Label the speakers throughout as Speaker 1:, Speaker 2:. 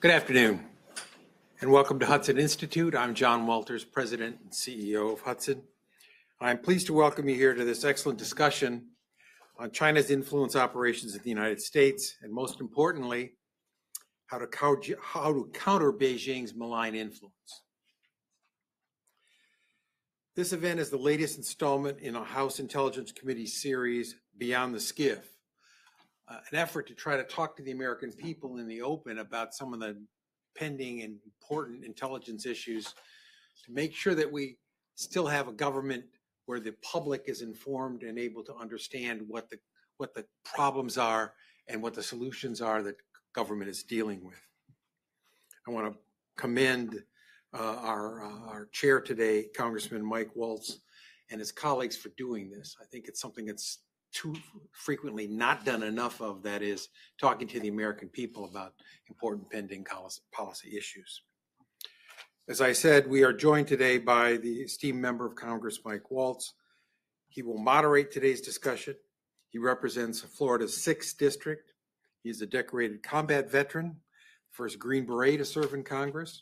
Speaker 1: Good afternoon, and welcome to Hudson Institute. I'm John Walters, President and CEO of Hudson. I'm pleased to welcome you here to this excellent discussion on China's influence operations in the United States, and most importantly, how to counter Beijing's malign influence. This event is the latest installment in a House Intelligence Committee series, Beyond the SCIF, an effort to try to talk to the American people in the open about some of the pending and important intelligence issues to make sure that we still have a government where the public is informed and able to understand what the problems are and what the solutions are that government is dealing with. I want to commend our chair today, Congressman Mike Waltz, and his colleagues for doing this. I think it's something that's too frequently not done enough of, that is talking to the American people about important pending policy issues. As I said, we are joined today by the esteemed member of Congress, Mike Waltz. He will moderate today's discussion. He represents Florida's 6th District. He is a decorated combat veteran, first Green Beret to serve in Congress.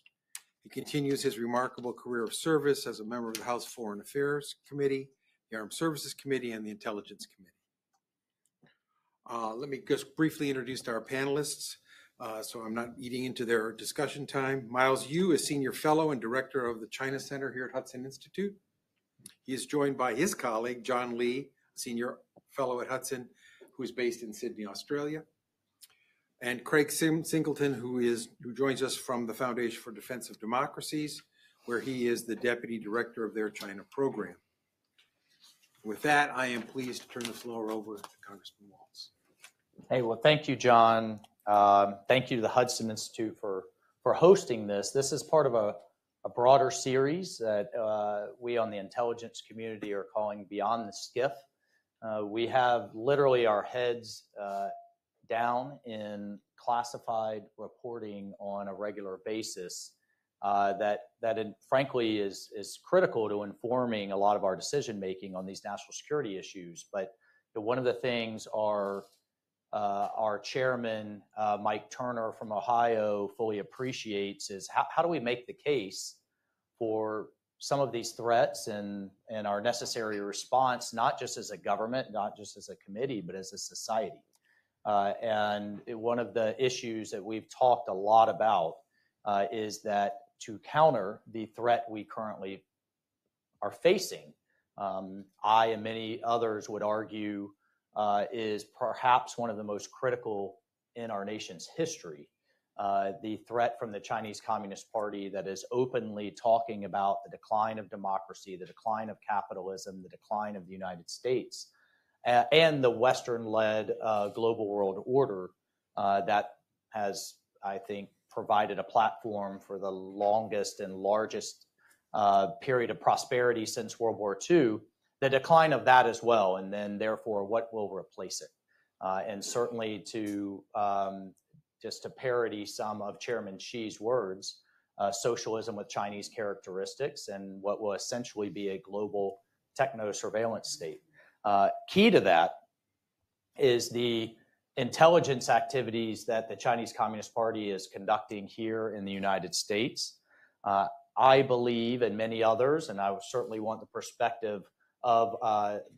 Speaker 1: He continues his remarkable career of service as a member of the House Foreign Affairs Committee, the Armed Services Committee, and the Intelligence Committee. Let me just briefly introduce our panelists, so I'm not eating into their discussion time. Miles Yu is Senior Fellow and Director of the China Center here at Hudson Institute. He is joined by his colleague, John Lee, Senior Fellow at Hudson, who is based in Sydney, Australia. And Craig Singleton, who joins us from the Foundation for Defense of Democracies, where he is the Deputy Director of their China program. With that, I am pleased to turn the floor over to Congressman Waltz.
Speaker 2: Hey, well, thank you, John. Thank you to the Hudson Institute for hosting this. This is part of a broader series that we on the intelligence community are calling Beyond the SCIF. We have literally our heads down in classified reporting on a regular basis that frankly is critical to informing a lot of our decision making on these national security issues. But one of the things our chairman, Mike Turner from Ohio, fully appreciates is how do we make the case for some of these threats and our necessary response, not just as a government, not just as a committee, but as a society. And one of the issues that we've talked a lot about is that to counter the threat we currently are facing, I and many others would argue is perhaps one of the most critical in our nation's history. The threat from the Chinese Communist Party that is openly talking about the decline of democracy, the decline of capitalism, the decline of the United States, and the Western-led global world order that has, I think, provided a platform for the longest and largest period of prosperity since World War II, the decline of that as well, and then therefore what will replace it. And certainly to just to parody some of Chairman Xi's words, socialism with Chinese characteristics and what will essentially be a global techno-surveillance state. Key to that is the intelligence activities that the Chinese Communist Party is conducting here in the United States. I believe, and many others, and I certainly want the perspective of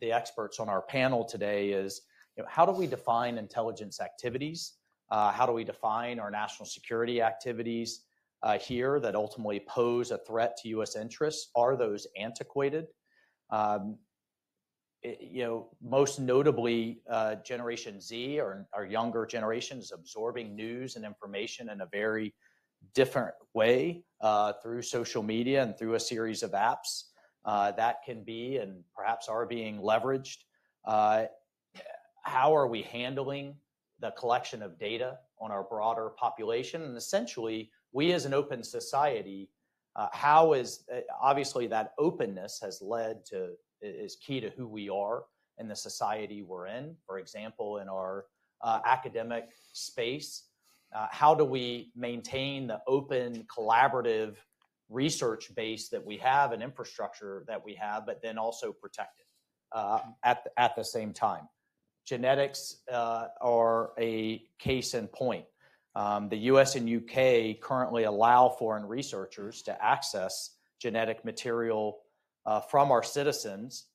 Speaker 2: the experts on our panel today, is how do we define intelligence activities? How do we define our national security activities here that ultimately pose a threat to U.S. interests? Are those antiquated? Most notably, Generation Z, or our younger generation, is absorbing news and information in a very different way through social media and through a series of apps that can be and perhaps are being leveraged. How are we handling the collection of data on our broader population? And essentially, we as an open society, how is obviously that openness has led to is key to who we are and the society we're in. For example, in our academic space, how do we maintain the open, collaborative research base that we have and infrastructure that we have, but then also protect it at the same time? Genetics are a case in point. The US and UK currently allow foreign researchers to access genetic material from our citizens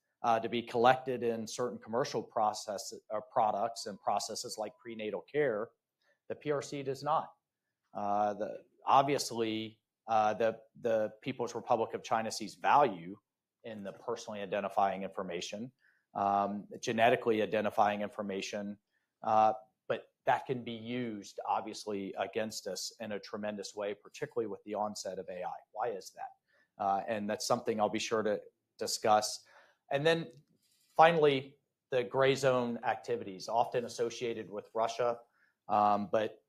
Speaker 2: to be collected in certain commercial products and processes like prenatal care. The PRC does not. Obviously, the People's Republic of China sees value in the personally identifying information, genetically identifying information, but that can be used, obviously, against us in a tremendous way, particularly with the onset of AI. Why is that? And that's something I'll be sure to discuss. And then finally, the gray zone activities, often associated with Russia, but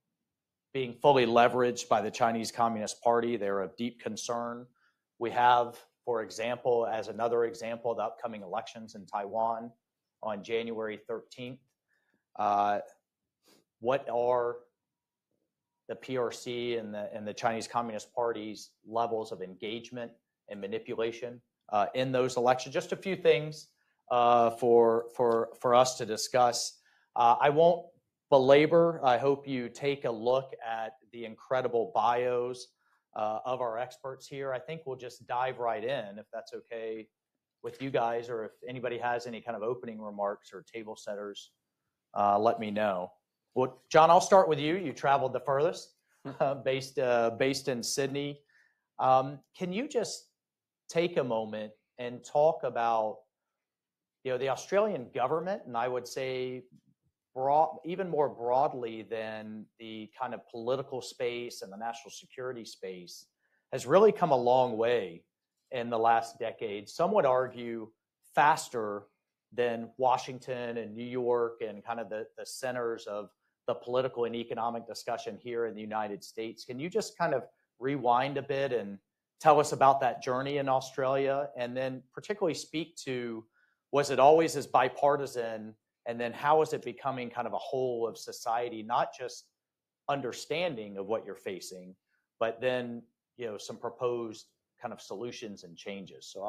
Speaker 2: being fully leveraged by the Chinese Communist Party. They're of deep concern. We have, for example, as another example, the upcoming elections in Taiwan on January 13th. What are the PRC and the Chinese Communist Party's levels of engagement and manipulation in those elections? Just a few things for us to discuss. I won't belabor. I hope you take a look at the incredible bios of our experts here. I think we'll just dive right in, if that's okay with you guys, or if anybody has any kind of opening remarks or table setters, let me know. Well, John, I'll start with you. You traveled the furthest, based in Sydney. Can you just take a moment and talk about, the Australian government, and I would say even more broadly than the kind of political space and the national security space, has really come a long way in the last decade. Some would argue faster than Washington and New York and kind of the centers of the political and economic discussion here in the United States. Can you just kind of rewind a bit and tell us about that journey in Australia, and then particularly speak to, was it always as bipartisan? And then how is it becoming kind of a whole of society, not just understanding of what you're facing, but then, some proposed kind of solutions and changes. So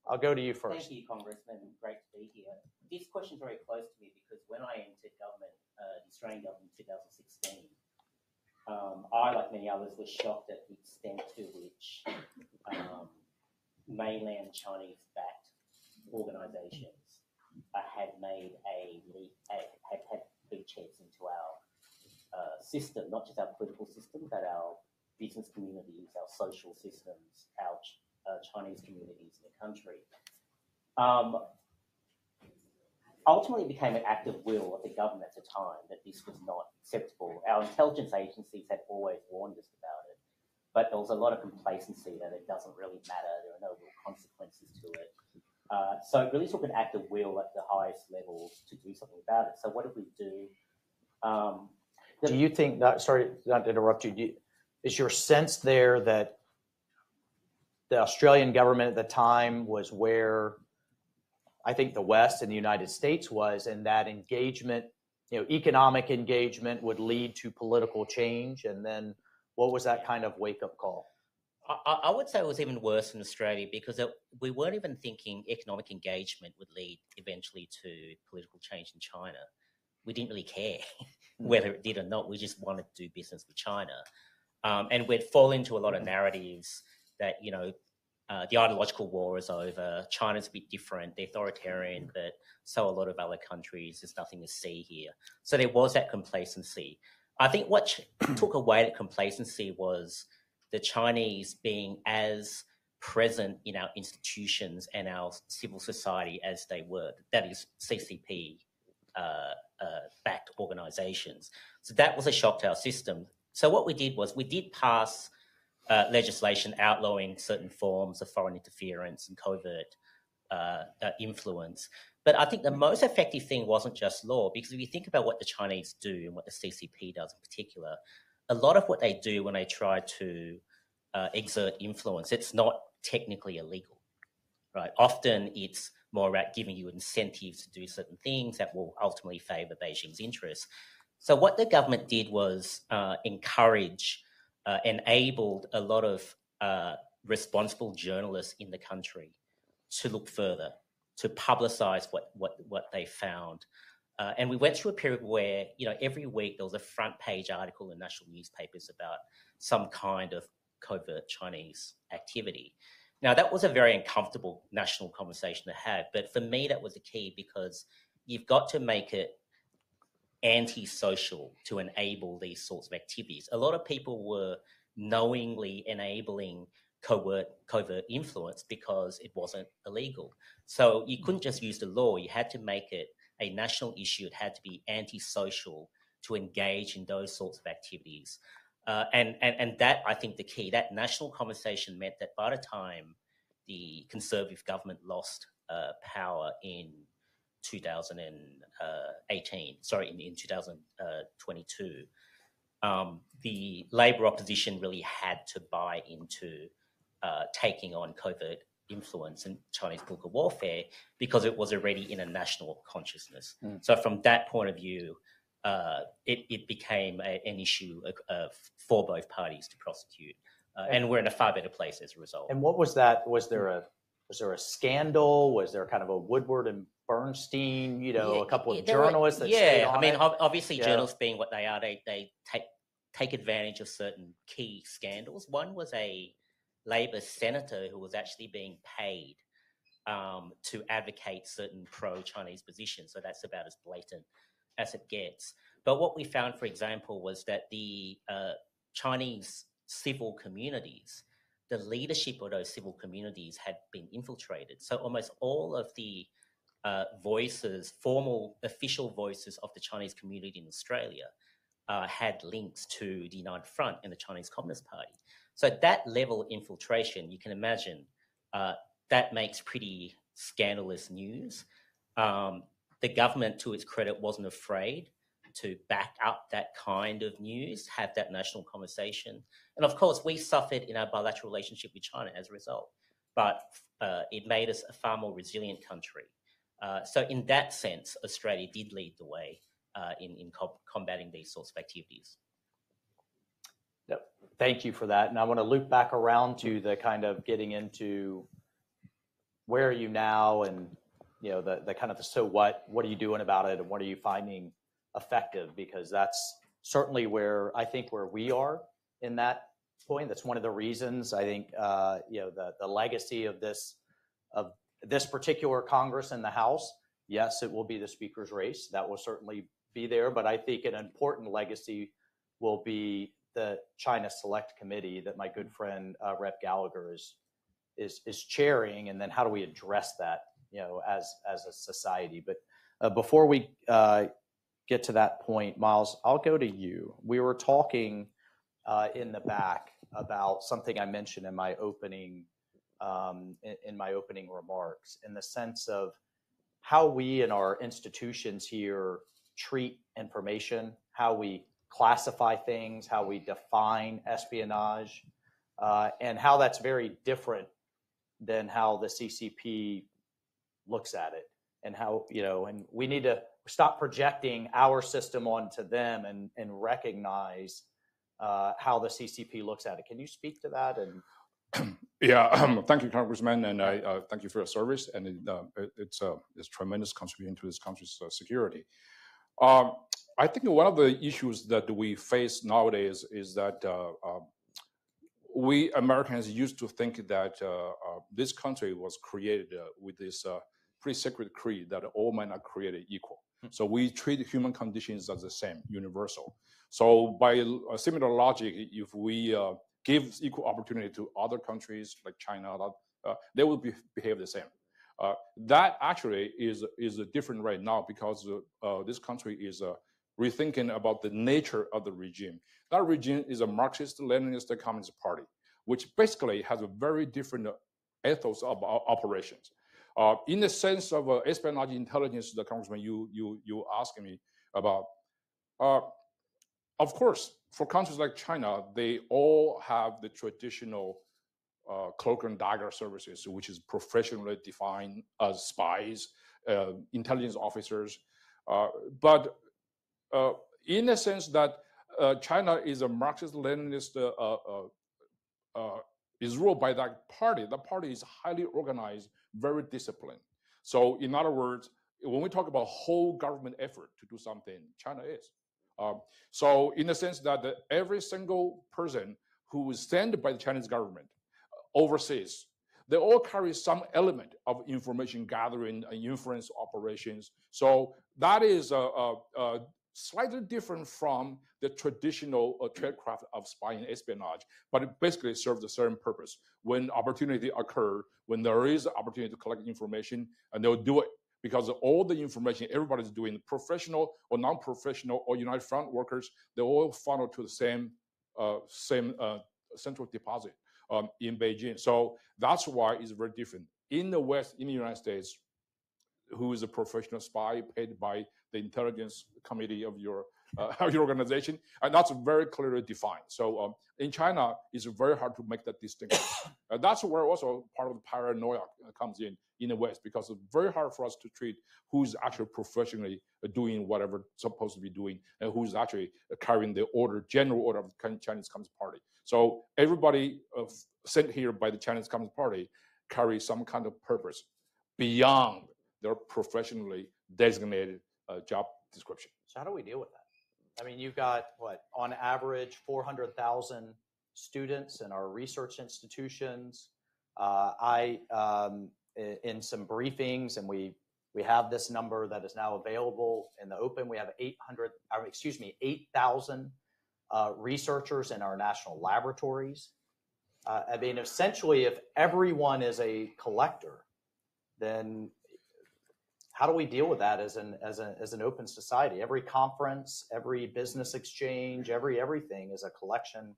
Speaker 2: I'll go to you first.
Speaker 3: Thank you, Congressman. Great to be here. This question is very close to me because when I entered government, the Australian government in 2016, I, like many others, was shocked at the extent to which mainland Chinese-backed organisations had made had beachheads into our system, not just our political system, but our business communities, our social systems, our Chinese communities in the country. Ultimately, it became an act of will of the government at the time that this was not acceptable. Our intelligence agencies had always warned us about it, but there was a lot of complacency that it doesn't really matter, there are no real consequences to it. So it really took an act of will at the highest levels to do something about it. So what did we do?
Speaker 2: Do you think that, sorry not to interrupt you, is your sense there that the Australian government at the time was where I think the West and the United States was, and that engagement, economic engagement would lead to political change? And then what was that kind of wake-up call?
Speaker 3: I would say it was even worse in Australia because we weren't even thinking economic engagement would lead eventually to political change in China. We didn't really care whether it did or not. We just wanted to do business with China. And we'd fall into a lot of narratives that, the ideological war is over, China's a bit different, they're authoritarian, but so a lot of other countries, there's nothing to see here. So there was that complacency. I think what took away that complacency was the Chinese being as present in our institutions and our civil society as they were. That is CCP backed organisations. So that was a shock to our system. So what we did was we did pass legislation outlawing certain forms of foreign interference and covert influence. But I think the most effective thing wasn't just law, because if you think about what the Chinese do and what the CCP does in particular, a lot of what they do when they try to exert influence, it's not technically illegal, right? Often it's more about giving you incentives to do certain things that will ultimately favour Beijing's interests. So what the government did was encourage, enabled a lot of responsible journalists in the country to look further, to publicise what they found. And we went through a period where, every week there was a front page article in national newspapers about some kind of covert Chinese activity. Now, that was a very uncomfortable national conversation to have. But for me, that was the key, because you've got to make it antisocial to enable these sorts of activities. A lot of people were knowingly enabling covert influence because it wasn't illegal. So you couldn't just use the law. You had to make it a national issue. It had to be antisocial to engage in those sorts of activities. And that, I think, the key, that national conversation meant that by the time the Conservative government lost power in 2018, in 2022, the Labor opposition really had to buy into taking on covert influence in Chinese political warfare, because it was already in a national consciousness. So from that point of view, it became an issue for both parties to prosecute, and we're in a far better place as a result.
Speaker 2: And what was that? Was there a scandal? Was there kind of a Woodward and Bernstein? A couple of journalists that stayed on it?
Speaker 3: Obviously, journalists being what they are, they take advantage of certain key scandals. One was a Labor senator who was actually being paid to advocate certain pro-Chinese positions. So that's about as blatant as it gets. But what we found, for example, was that the Chinese civil communities, the leadership of those civil communities had been infiltrated. So almost all of the formal official voices of the Chinese community in Australia had links to the United Front and the Chinese Communist Party. So that level of infiltration, you can imagine, that makes pretty scandalous news. The government, to its credit, wasn't afraid to back up that kind of news, have that national conversation. And of course, we suffered in our bilateral relationship with China as a result, but it made us a far more resilient country. So in that sense, Australia did lead the way in combating these sorts of activities.
Speaker 2: Yep. Thank you for that. And I want to loop back around to the kind of getting into where are you now, and the kind of the so what are you doing about it, and what are you finding effective, because that's certainly where we are in that point. That's one of the reasons I think the legacy of this particular Congress and the House. Yes, it will be the Speaker's race. That will certainly be there, but I think an important legacy will be the China Select Committee that my good friend Rep. Gallagher is chairing, and then how do we address that, as a society. But before we get to that point, Miles, I'll go to you. We were talking in the back about something I mentioned in my opening remarks, in the sense of how we in our institutions here treat information, how we classify things, how we define espionage, and how that's very different than how the CCP looks at it, and how, and we need to stop projecting our system onto them and recognize how the CCP looks at it. Can you speak to that? And
Speaker 4: yeah, thank you, Congressman, and I thank you for your service, and it's tremendous contribution to this country's security. I think one of the issues that we face nowadays is that we Americans used to think that this country was created with this pretty sacred creed that all men are created equal. So we treat human conditions as the same, universal. So by a similar logic, if we give equal opportunity to other countries like China, they will behave the same. That actually is different right now, because this country is rethinking about the nature of the regime. That regime is a Marxist-Leninist Communist Party, which basically has a very different ethos of operations. In the sense of espionage intelligence, the Congressman you asked me about, of course, for countries like China, they all have the traditional cloak and dagger services, which is professionally defined as spies, intelligence officers. But in the sense that China is a Marxist-Leninist, is ruled by that party. That party is highly organized, very disciplined. So in other words, when we talk about whole government effort to do something, China is. So in the sense that every single person who is sent by the Chinese government overseas, they all carry some element of information gathering and inference operations. So that is slightly different from the traditional tradecraft of spying and espionage, but it basically serves the same purpose. When opportunity occurs, when there is opportunity to collect information, and they'll do it because all the information everybody's doing, professional or non-professional or United Front workers, they all funnel to the same central deposit in Beijing. So that's why it's very different. In the West, in the United States, who is a professional spy paid by the intelligence committee of your organization, and that's very clearly defined. So in China, it's very hard to make that distinction. That's where also part of the paranoia comes in the West, because it's very hard for us to treat who's actually professionally doing whatever supposed to be doing, and who's actually carrying the general order of the Chinese Communist Party. So everybody sent here by the Chinese Communist Party carries some kind of purpose beyond their professionally designated job description.
Speaker 2: So how do we deal with that? I mean, you've got, what, on average, 400,000 students in our research institutions. In some briefings, and we have this number that is now available in the open, we have 8,000 researchers in our national laboratories. I mean, essentially, if everyone is a collector, then how do we deal with that as an open society? Every conference, every business exchange, everything is a collection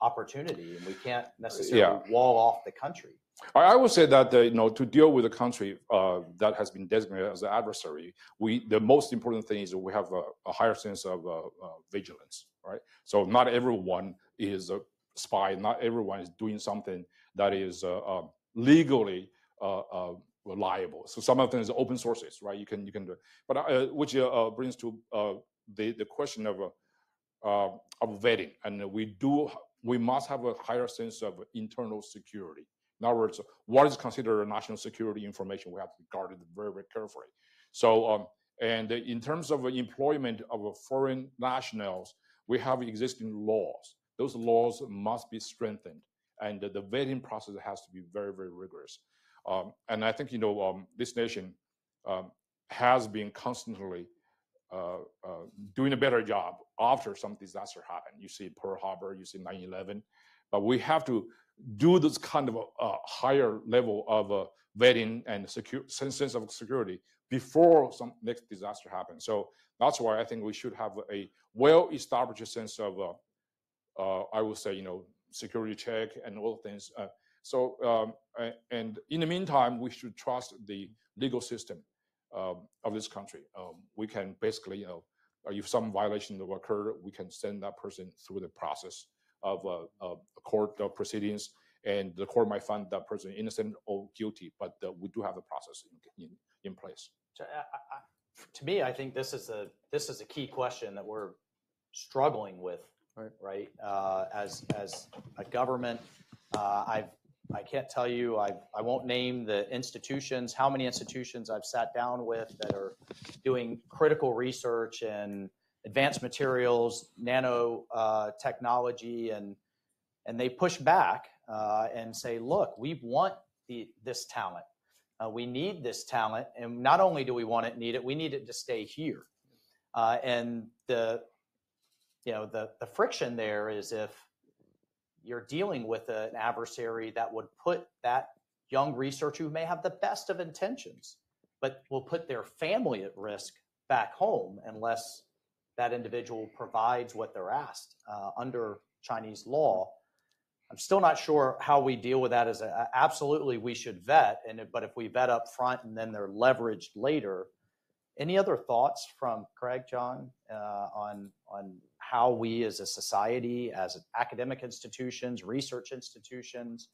Speaker 2: opportunity, and we can't necessarily wall off the country.
Speaker 4: I would say that to deal with a country that has been designated as an adversary, the most important thing is that we have a higher sense of vigilance, right? So not everyone is a spy, not everyone is doing something that is legally reliable. So some of them is open sources, right? You can do it, but which brings to the question of vetting, and we must have a higher sense of internal security. In other words, what is considered a national security information, we have to guard it very, very carefully. So, and in terms of employment of foreign nationals, we have existing laws. Those laws must be strengthened, and the vetting process has to be very, very rigorous. And I think, this nation has been constantly doing a better job after some disaster happened. You see Pearl Harbor, you see 9/11, but we have to do this kind of a higher level of vetting and sense of security before some next disaster happens. So that's why I think we should have a well-established sense of, I would say, security check and all things. And in the meantime, we should trust the legal system of this country. We can basically, if some violation will occur, we can send that person through the process of court proceedings, and the court might find that person innocent or guilty, but we do have the process in place.
Speaker 2: So, to me, I think this is a key question that we're struggling with, right? As a government, I can't tell you, I won't name the institutions, how many institutions I've sat down with that are doing critical research in advanced materials, nanotechnology, and they push back and say, look, we want this talent. We need this talent, and not only do we want it, need it, we need it to stay here. And the friction there is if you're dealing with an adversary that would put that young researcher who may have the best of intentions, but will put their family at risk back home unless that individual provides what they're asked under Chinese law. I'm still not sure how we deal with that. Absolutely, we should vet, but if we vet up front and then they're leveraged later. Any other thoughts from Craig, John, on how we as a society, as academic institutions, research institutions,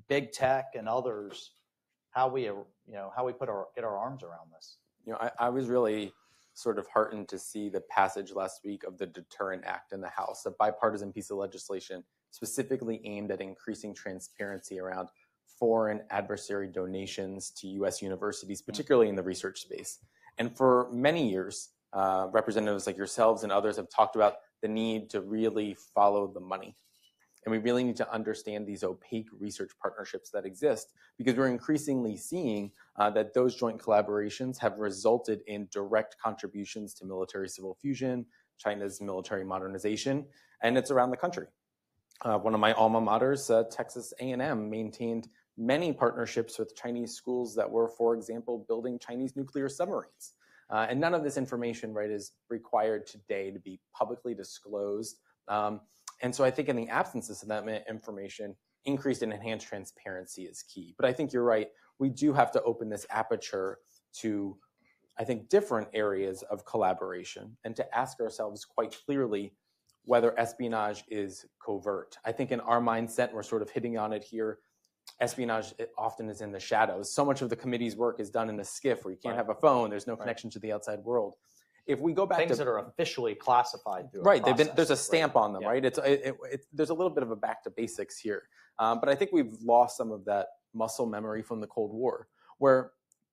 Speaker 2: big tech, and others, how we get our arms around this?
Speaker 5: I was really sort of heartened to see the passage last week of the Deterrent Act in the House, a bipartisan piece of legislation specifically aimed at increasing transparency around foreign adversary donations to U.S. universities, particularly in the research space. And for many years, representatives like yourselves and others have talked about the need to really follow the money. And we really need to understand these opaque research partnerships that exist, because we're increasingly seeing that those joint collaborations have resulted in direct contributions to military-civil fusion, China's military modernization, and it's around the country. One of my alma maters, Texas A&M, maintained many partnerships with Chinese schools that were, for example, building Chinese nuclear submarines. And none of this information, right, is required today to be publicly disclosed. And so I think in the absence of that information, increased and enhanced transparency is key. But I think you're right. We do have to open this aperture to, I think, different areas of collaboration and to ask ourselves quite clearly whether espionage is covert. I think in our mindset, we're sort of hitting on it here, espionage often is in the shadows. So much of the committee's work is done in a SCIF where you can't have a phone, there's no connection to the outside world. If we go back
Speaker 2: things
Speaker 5: to
Speaker 2: that are officially classified through
Speaker 5: right,
Speaker 2: a process,
Speaker 5: there's a stamp on them, right? There's a little bit of a back to basics here, but I think we've lost some of that muscle memory from the Cold War, where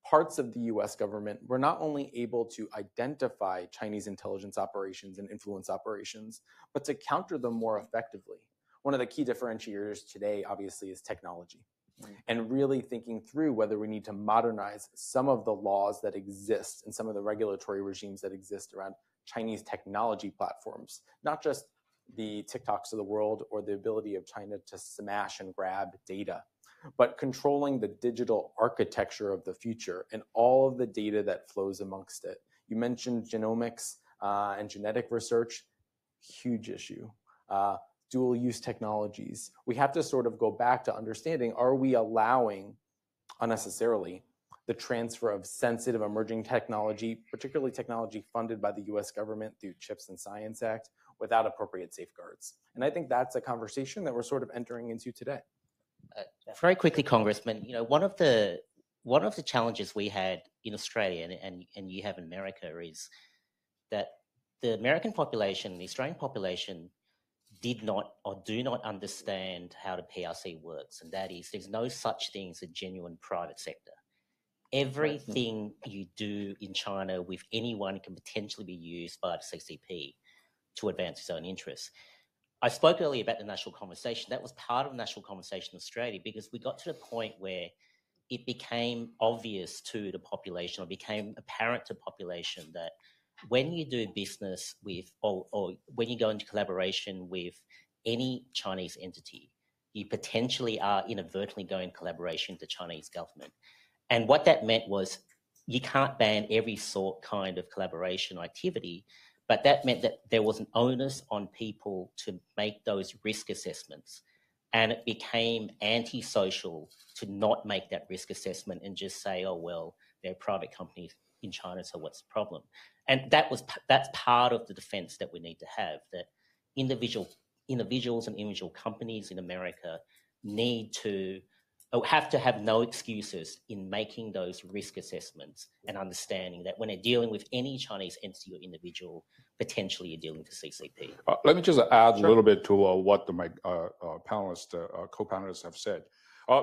Speaker 5: parts of the U.S. government were not only able to identify Chinese intelligence operations and influence operations, but to counter them more effectively. One of the key differentiators today, obviously, is technology. And really thinking through whether we need to modernize some of the laws that exist and some of the regulatory regimes that exist around Chinese technology platforms, not just the TikToks of the world or the ability of China to smash and grab data, but controlling the digital architecture of the future and all of the data that flows amongst it. You mentioned genomics and genetic research, huge issue. Dual-use technologies. We have to sort of go back to understanding, are we allowing unnecessarily the transfer of sensitive emerging technology, particularly technology funded by the US government through CHIPS and Science Act, without appropriate safeguards? And I think that's a conversation that we're sort of entering into today.
Speaker 3: Very quickly, Congressman, you know, one of the challenges we had in Australia and you have in America is that the American population, the Australian population, did not or do not understand how the PRC works, and that is there's no such thing as a genuine private sector. Everything you do in China with anyone can potentially be used by the CCP to advance its own interests. I spoke earlier about the national conversation. That was part of the national conversation in Australia because we got to the point where it became obvious to the population, or became apparent to the population, that when you do business with, or when you go into collaboration with any Chinese entity, you potentially are inadvertently going collaboration with the Chinese government. And what that meant was you can't ban every kind of collaboration activity, but that meant that there was an onus on people to make those risk assessments. And it became antisocial to not make that risk assessment and just say, oh, well, they're private companies in China, so what's the problem? And that's part of the defense that we need to have, that individuals and individual companies in America have to have no excuses in making those risk assessments and understanding that when they're dealing with any Chinese entity or individual, potentially you're dealing with the CCP.
Speaker 4: Let me just add a little bit to what my co-panelists have said.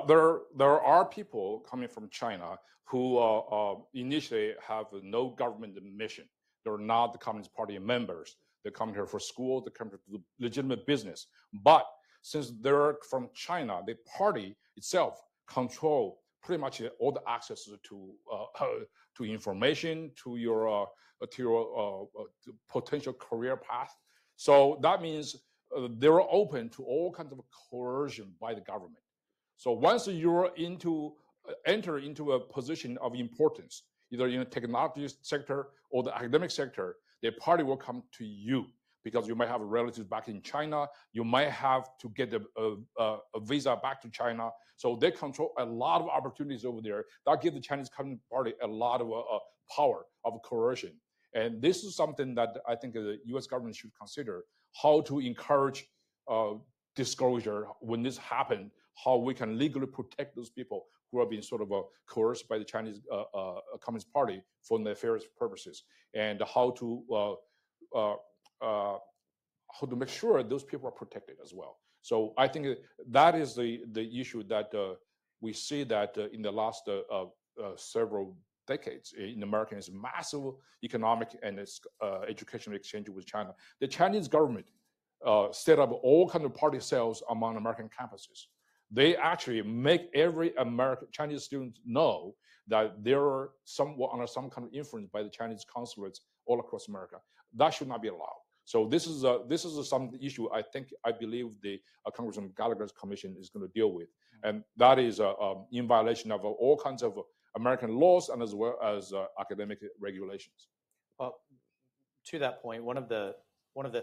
Speaker 4: There are people coming from China who initially have no government mission. They're not the Communist Party members. They come here for school. They come here to do legitimate business. But since they're from China, the party itself control pretty much all the access to information, to your potential career path. So that means they're open to all kinds of coercion by the government. So once you're enter into a position of importance, either in the technology sector or the academic sector, the party will come to you because you might have relatives back in China. You might have to get a visa back to China. So they control a lot of opportunities over there. That gives the Chinese Communist Party a lot of power of coercion. And this is something that I think the US government should consider, how to encourage disclosure when this happens, how we can legally protect those people who are being sort of coerced by the Chinese Communist Party for nefarious purposes, and how to make sure those people are protected as well. So I think that is the issue that we see that in the last several decades in America is massive economic and educational exchange with China. The Chinese government set up all kinds of party cells among American campuses. They actually make every American Chinese student know that they are somewhat under some kind of influence by the Chinese consulates all across America. That should not be allowed. So this is some issue I believe the Congressman Gallagher's commission is going to deal with, and that is in violation of all kinds of American laws and as well as academic regulations.
Speaker 2: Well, to that point, one of the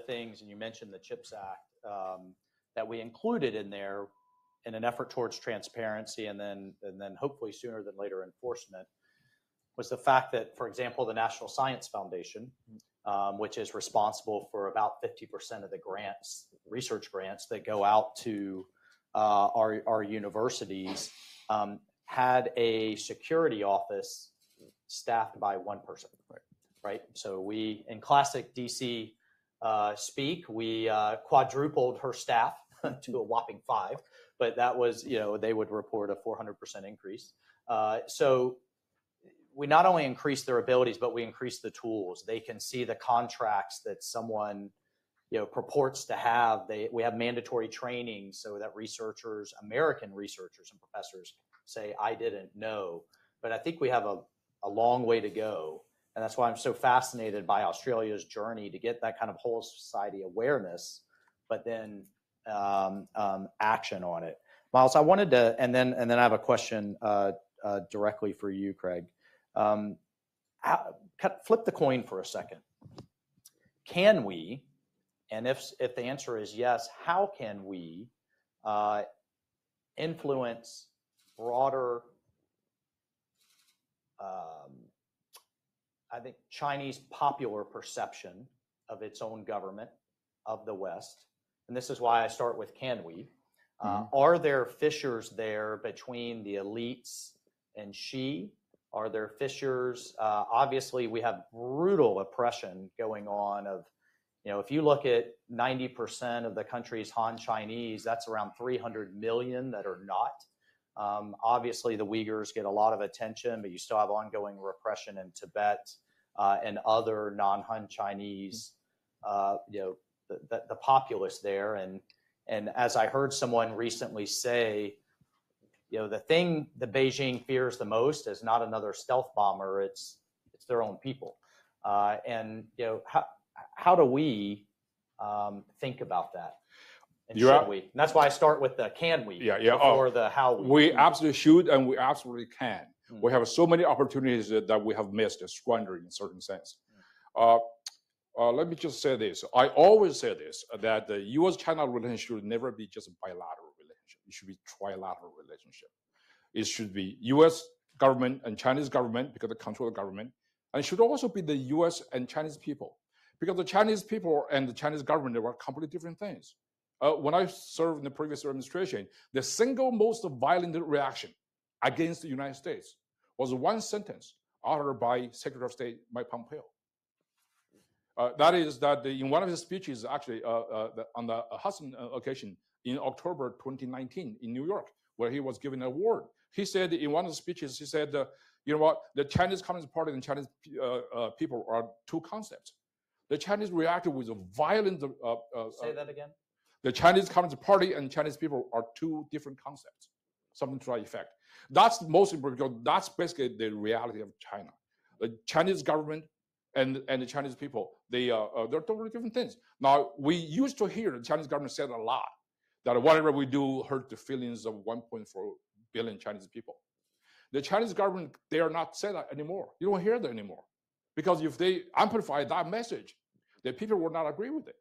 Speaker 2: things, and you mentioned the CHIPS Act, that we included in there in an effort towards transparency and then hopefully sooner than later enforcement, was the fact that, for example, the National Science Foundation, which is responsible for about 50% of the grants, research grants that go out to our universities, had a security office staffed by one person. Right. So we, in classic DC speak, we quadrupled her staff to a whopping 5, but that was, they would report a 400% increase. So we not only increase their abilities, but we increase the tools. They can see the contracts that someone, purports to have. We have mandatory training so that researchers, American researchers and professors, say, I didn't know. But I think we have a long way to go. And that's why I'm so fascinated by Australia's journey to get that kind of whole society awareness, but then action on it. Miles, I wanted to, and then I have a question directly for you, Craig. Flip the coin for a second. Can we, and if the answer is yes, how can we influence broader, I think, Chinese popular perception of its own government, of the West? And this is why I start with can we. Are there fissures there between the elites and Xi? Are there fissures? Obviously, we have brutal oppression going on of, if you look at 90% of the country's Han Chinese, that's around 300 million that are not. Obviously, the Uyghurs get a lot of attention, but you still have ongoing repression in Tibet and other non-Han Chinese, the populace there. And as I heard someone recently say, the thing that Beijing fears the most is not another stealth bomber; it's their own people. And how do we think about that? And should we? And that's why I start with the can we before the how we.
Speaker 4: We absolutely should, and we absolutely can. We have so many opportunities that we have missed, squandered in a certain sense. Let me just say this. I always say this, that the U.S.-China relationship should never be just a bilateral relationship. It should be trilateral relationship. It should be U.S. government and Chinese government, because they control the government. And it should also be the U.S. and Chinese people, because the Chinese people and the Chinese government, they were completely different things. When I served in the previous administration, the single most violent reaction against the United States was one sentence uttered by Secretary of State Mike Pompeo. That is that in one of his speeches, actually on the Hudson occasion in October 2019 in New York, where he was given an award, he said in one of the speeches, he said, you know what, the Chinese Communist Party and Chinese people are two concepts. The Chinese reacted with a violent...
Speaker 2: Say that again?
Speaker 4: The Chinese Communist Party and Chinese people are two different concepts, something to that effect. That's the most important, because that's basically the reality of China. The Chinese government and the Chinese people, they're totally different things. Now, we used to hear the Chinese government said a lot that whatever we do hurt the feelings of 1.4 billion Chinese people. The Chinese government, they are not saying that anymore. You don't hear that anymore. Because if they amplify that message, the people will not agree with it.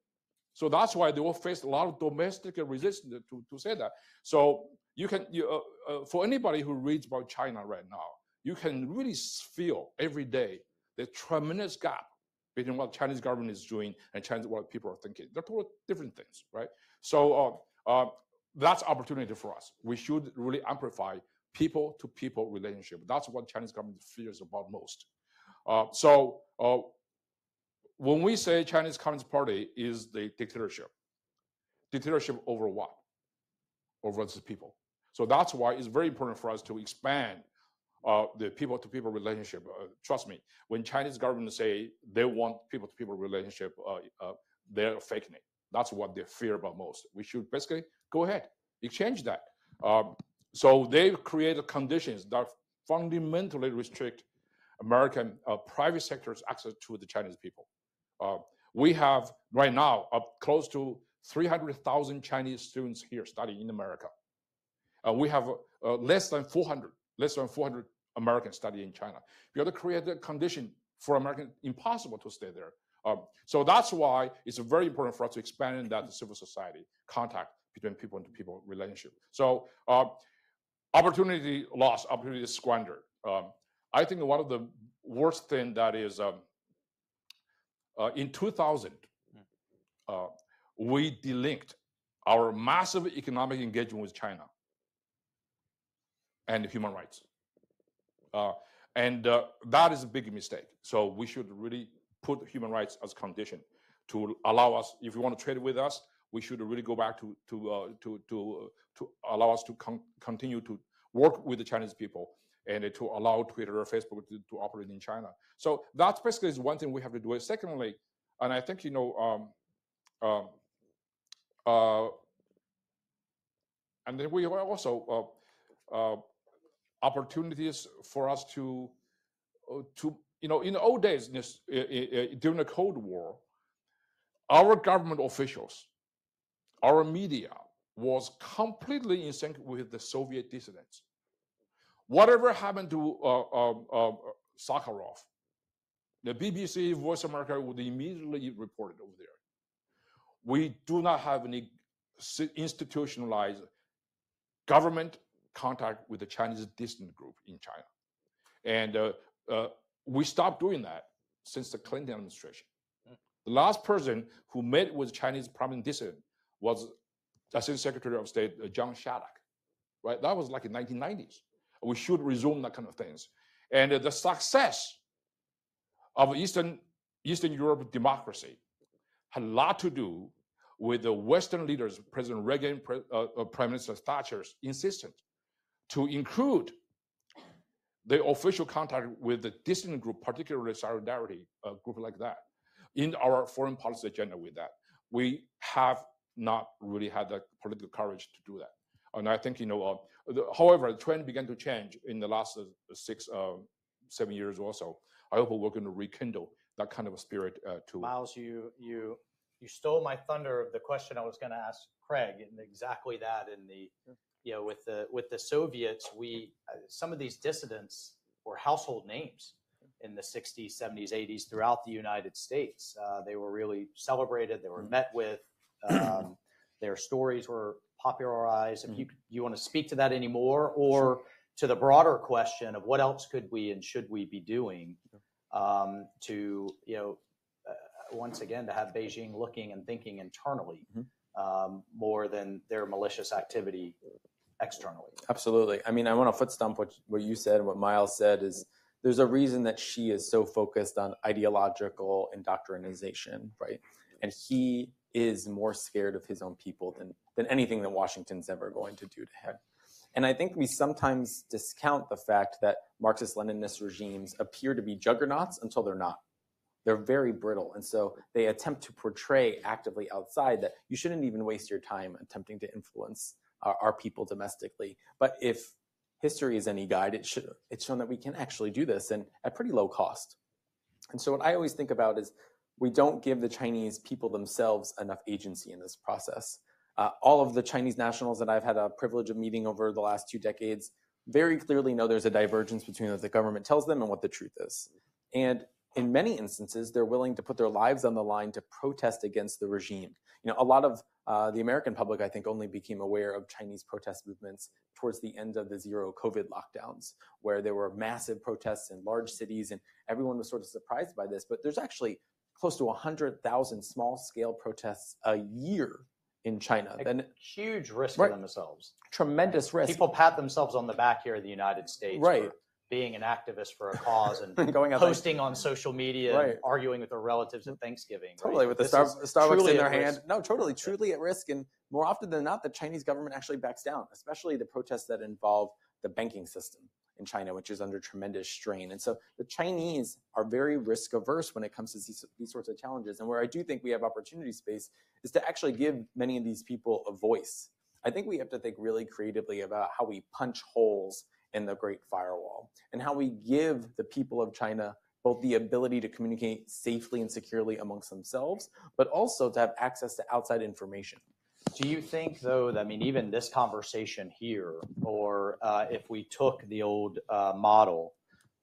Speaker 4: So that's why they will face a lot of domestic resistance to say that. So you can, for anybody who reads about China right now, you can really feel every day the tremendous gap between what the Chinese government is doing and what people are thinking. They're totally different things, right? So that's opportunity for us. We should really amplify people-to-people relationship. That's what Chinese government fears about most. When we say Chinese Communist Party is the dictatorship over what? Over the people. So that's why it's very important for us to expand the people-to-people relationship. Trust me, when Chinese government say they want people-to-people relationship, they're faking it. That's what they fear about most. We should basically go ahead, exchange that. So they've created conditions that fundamentally restrict American private sector's access to the Chinese people. We have right now close to 300,000 Chinese students here studying in America. We have less than 400 Americans studying in China. We have to create a condition for Americans impossible to stay there. So that's why it's very important for us to expand that civil society contact between people-to-people relationship. So opportunity lost, opportunity squandered. I think one of the worst thing that is in 2000, we delinked our massive economic engagement with China and human rights. And that is a big mistake. So we should really put human rights as a condition to allow us, if you want to trade with us, we should really go back to allow us to continue to work with the Chinese people and to allow Twitter or Facebook to operate in China. So that's basically is one thing we have to do. Secondly, and I think, and then we also opportunities for us to in the old days, during the Cold War, our government officials, our media was completely in sync with the Soviet dissidents. Whatever happened to Sakharov, the BBC, Voice of America would immediately report it over there. We do not have any institutionalized government contact with the Chinese dissident group in China. And we stopped doing that since the Clinton administration. The last person who met with Chinese prominent dissident was Assistant Secretary of State John Shattuck, right? That was like in the 1990s. We should resume that kind of things. And the success of Eastern Europe democracy had a lot to do with the Western leaders, President Reagan, Prime Minister Thatcher's insistence to include the official contact with the dissident group, particularly Solidarity group like that, in our foreign policy agenda with that. We have not really had the political courage to do that. And I think, however, the trend began to change in the last 6-7 years or so. I hope we're going to rekindle that kind of a spirit to.
Speaker 2: Miles, you stole my thunder of the question I was going to ask Craig, and exactly that. In the with the Soviets, some of these dissidents were household names in the 60s, 70s, 80s throughout the United States. They were really celebrated. They were met with. Their stories were popularized. If you want to speak to that anymore, or to the broader question of what else could we and should we be doing to once again to have Beijing looking and thinking internally more than their malicious activity externally.
Speaker 5: Absolutely. I mean, I want to foot stomp what you said and what Miles said is there's a reason that Xi is so focused on ideological indoctrination, right? And he is more scared of his own people than anything that Washington's ever going to do to him. And I think we sometimes discount the fact that Marxist-Leninist regimes appear to be juggernauts until they're not. They're very brittle. And so they attempt to portray actively outside that you shouldn't even waste your time attempting to influence our people domestically. But if history is any guide, it's shown that we can actually do this and at pretty low cost. And so what I always think about is we don't give the Chinese people themselves enough agency in this process. All of the Chinese nationals that I've had a privilege of meeting over the last 2 decades very clearly know there's a divergence between what the government tells them and what the truth is. And in many instances, they're willing to put their lives on the line to protest against the regime. A lot of the American public, I think, only became aware of Chinese protest movements towards the end of the zero COVID lockdowns, where there were massive protests in large cities, and everyone was sort of surprised by this. But there's actually close to 100,000 small-scale protests a year in China.
Speaker 2: And huge risk for themselves.
Speaker 5: Tremendous risk.
Speaker 2: People pat themselves on the back here in the United States for being an activist for a cause and posting on social media and arguing with their relatives at Thanksgiving.
Speaker 5: Totally, with the Starbucks in their hand. No, totally, truly at risk. And more often than not, the Chinese government actually backs down, especially the protests that involve the banking system. in China, which is under tremendous strain. And so the Chinese are very risk averse when it comes to these sorts of challenges. And where I do think we have opportunity space is to actually give many of these people a voice. I think we have to think really creatively about how we punch holes in the Great Firewall and how we give the people of China both the ability to communicate safely and securely amongst themselves, but also to have access to outside information.
Speaker 2: Do you think, though, that, I mean, even this conversation here, or if we took the old model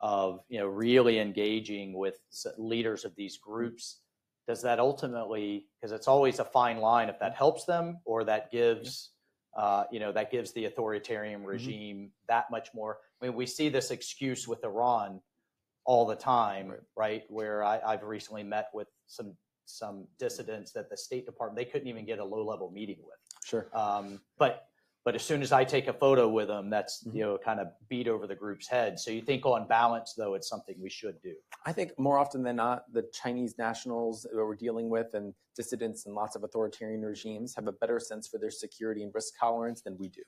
Speaker 2: of, really engaging with leaders of these groups, does that ultimately, because it's always a fine line, if that helps them or that gives, that gives the authoritarian regime that much more? I mean, we see this excuse with Iran all the time, right? Where I've recently met with some dissidents that the State Department, they couldn't even get a low-level meeting with.
Speaker 5: Sure.
Speaker 2: But as soon as I take a photo with them, that's kind of beat over the group's head. So you think on balance, though, it's something we should do?
Speaker 5: I think more often than not, the Chinese nationals that we're dealing with and dissidents in lots of authoritarian regimes have a better sense for their security and risk tolerance than we do.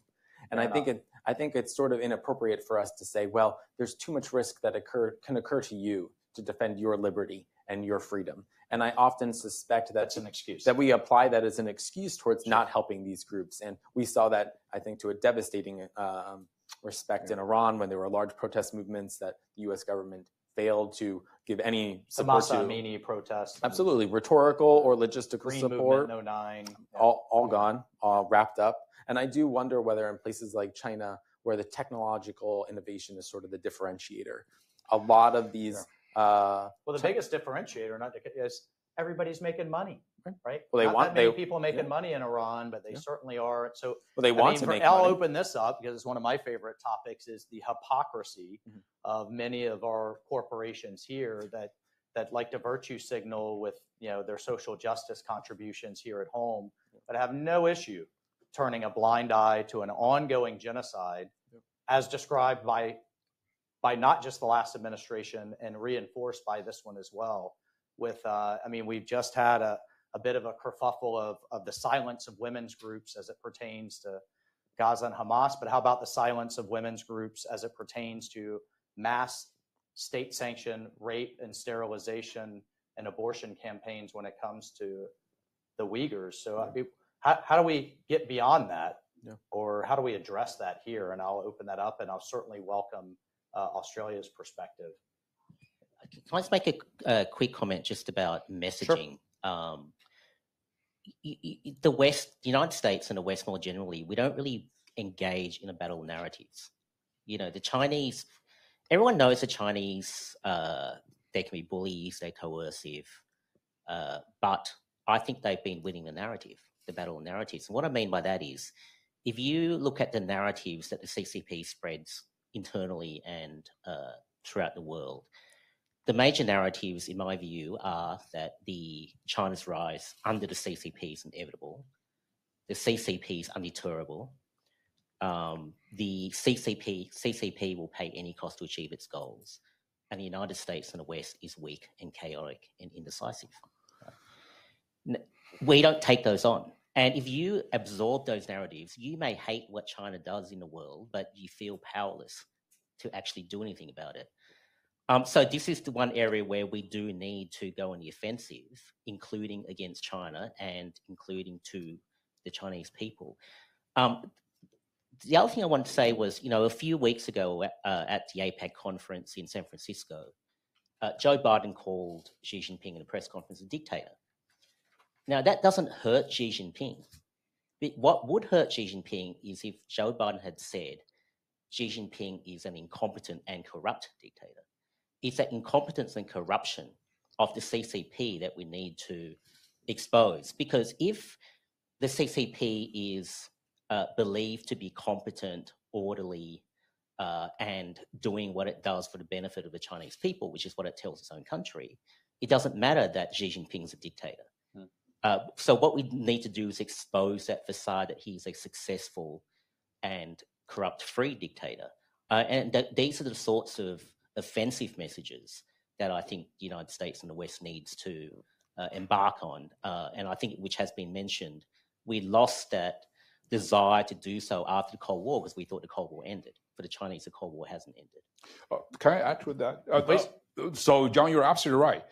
Speaker 5: And I think it's sort of inappropriate for us to say, well, there's too much risk that can occur to you to defend your liberty and your freedom. And I often suspect that's
Speaker 2: an excuse,
Speaker 5: that we apply that as an excuse towards not helping these groups. And we saw that, I think, to a devastating respect in Iran when there were large protest movements that the U.S. government failed to give any support to.
Speaker 2: The Masa Amini protests.
Speaker 5: Absolutely. Rhetorical or logistical
Speaker 2: Green
Speaker 5: support.
Speaker 2: Movement, 09.
Speaker 5: All gone, all wrapped up. And I do wonder whether in places like China, where the technological innovation is sort of the differentiator, a lot of these...
Speaker 2: well, the biggest differentiator is everybody's making money, right?
Speaker 5: Well,
Speaker 2: not many people making money in Iran, but they certainly are. So,
Speaker 5: well, they want to make
Speaker 2: I'll
Speaker 5: money.
Speaker 2: open this up because it's one of my favorite topics is the hypocrisy of many of our corporations here that like to virtue signal with their social justice contributions here at home, but have no issue turning a blind eye to an ongoing genocide as described by not just the last administration and reinforced by this one as well. With, we've just had a bit of a kerfuffle of the silence of women's groups as it pertains to Gaza and Hamas, but how about the silence of women's groups as it pertains to mass state-sanctioned rape and sterilization and abortion campaigns when it comes to the Uyghurs? So how do we get beyond that? Or how do we address that here? And I'll open that up and I'll certainly welcome Australia's perspective.
Speaker 3: Can I just make a quick comment just about messaging? Sure. The West, the United States and the West more generally, we don't really engage in a battle of narratives. The Chinese, everyone knows the Chinese, they can be bullies, they're coercive, but I think they've been winning the narrative, the battle of narratives. And what I mean by that is, if you look at the narratives that the CCP spreads internally and throughout the world, the major narratives, in my view, are that the China's rise under the CCP is inevitable, the CCP is undeterrable, the CCP will pay any cost to achieve its goals, and the United States and the West is weak and chaotic and indecisive. We don't take those on. And if you absorb those narratives, you may hate what China does in the world, but you feel powerless to actually do anything about it. So this is the one area where we do need to go on the offensive, including against China and including to the Chinese people. The other thing I wanted to say was, a few weeks ago at the APEC conference in San Francisco, Joe Biden called Xi Jinping in a press conference a dictator. Now, that doesn't hurt Xi Jinping. But what would hurt Xi Jinping is if Joe Biden had said Xi Jinping is an incompetent and corrupt dictator. It's that incompetence and corruption of the CCP that we need to expose. Because if the CCP is believed to be competent, orderly, and doing what it does for the benefit of the Chinese people, which is what it tells its own country, it doesn't matter that Xi Jinping is a dictator. So what we need to do is expose that facade that he's a successful and corrupt-free dictator. And these are the sorts of offensive messages that I think the United States and the West needs to embark on. And I think, which has been mentioned, we lost that desire to do so after the Cold War because we thought the Cold War ended. For the Chinese, the Cold War hasn't ended.
Speaker 4: Can I add to that?
Speaker 2: Please.
Speaker 4: So, John, you're absolutely right.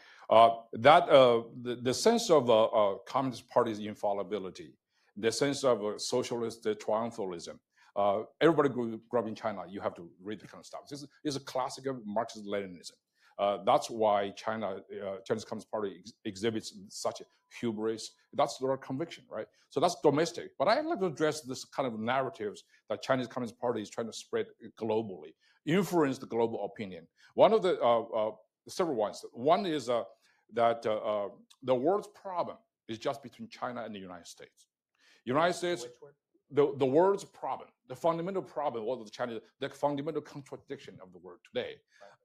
Speaker 4: The sense of Communist Party's infallibility, the sense of socialist triumphalism. Everybody grew up in China. You have to read the kind of stuff. This is a classic of Marxist-Leninism. That's why Chinese Communist Party exhibits such hubris. That's their conviction, right? So that's domestic. But I'd like to address this kind of narratives that Chinese Communist Party is trying to spread globally, influence the global opinion. One of the several ones. One is that the world's problem is just between China and the United States. United States. Which word? The world's problem, the fundamental problem, or the fundamental contradiction of the world today,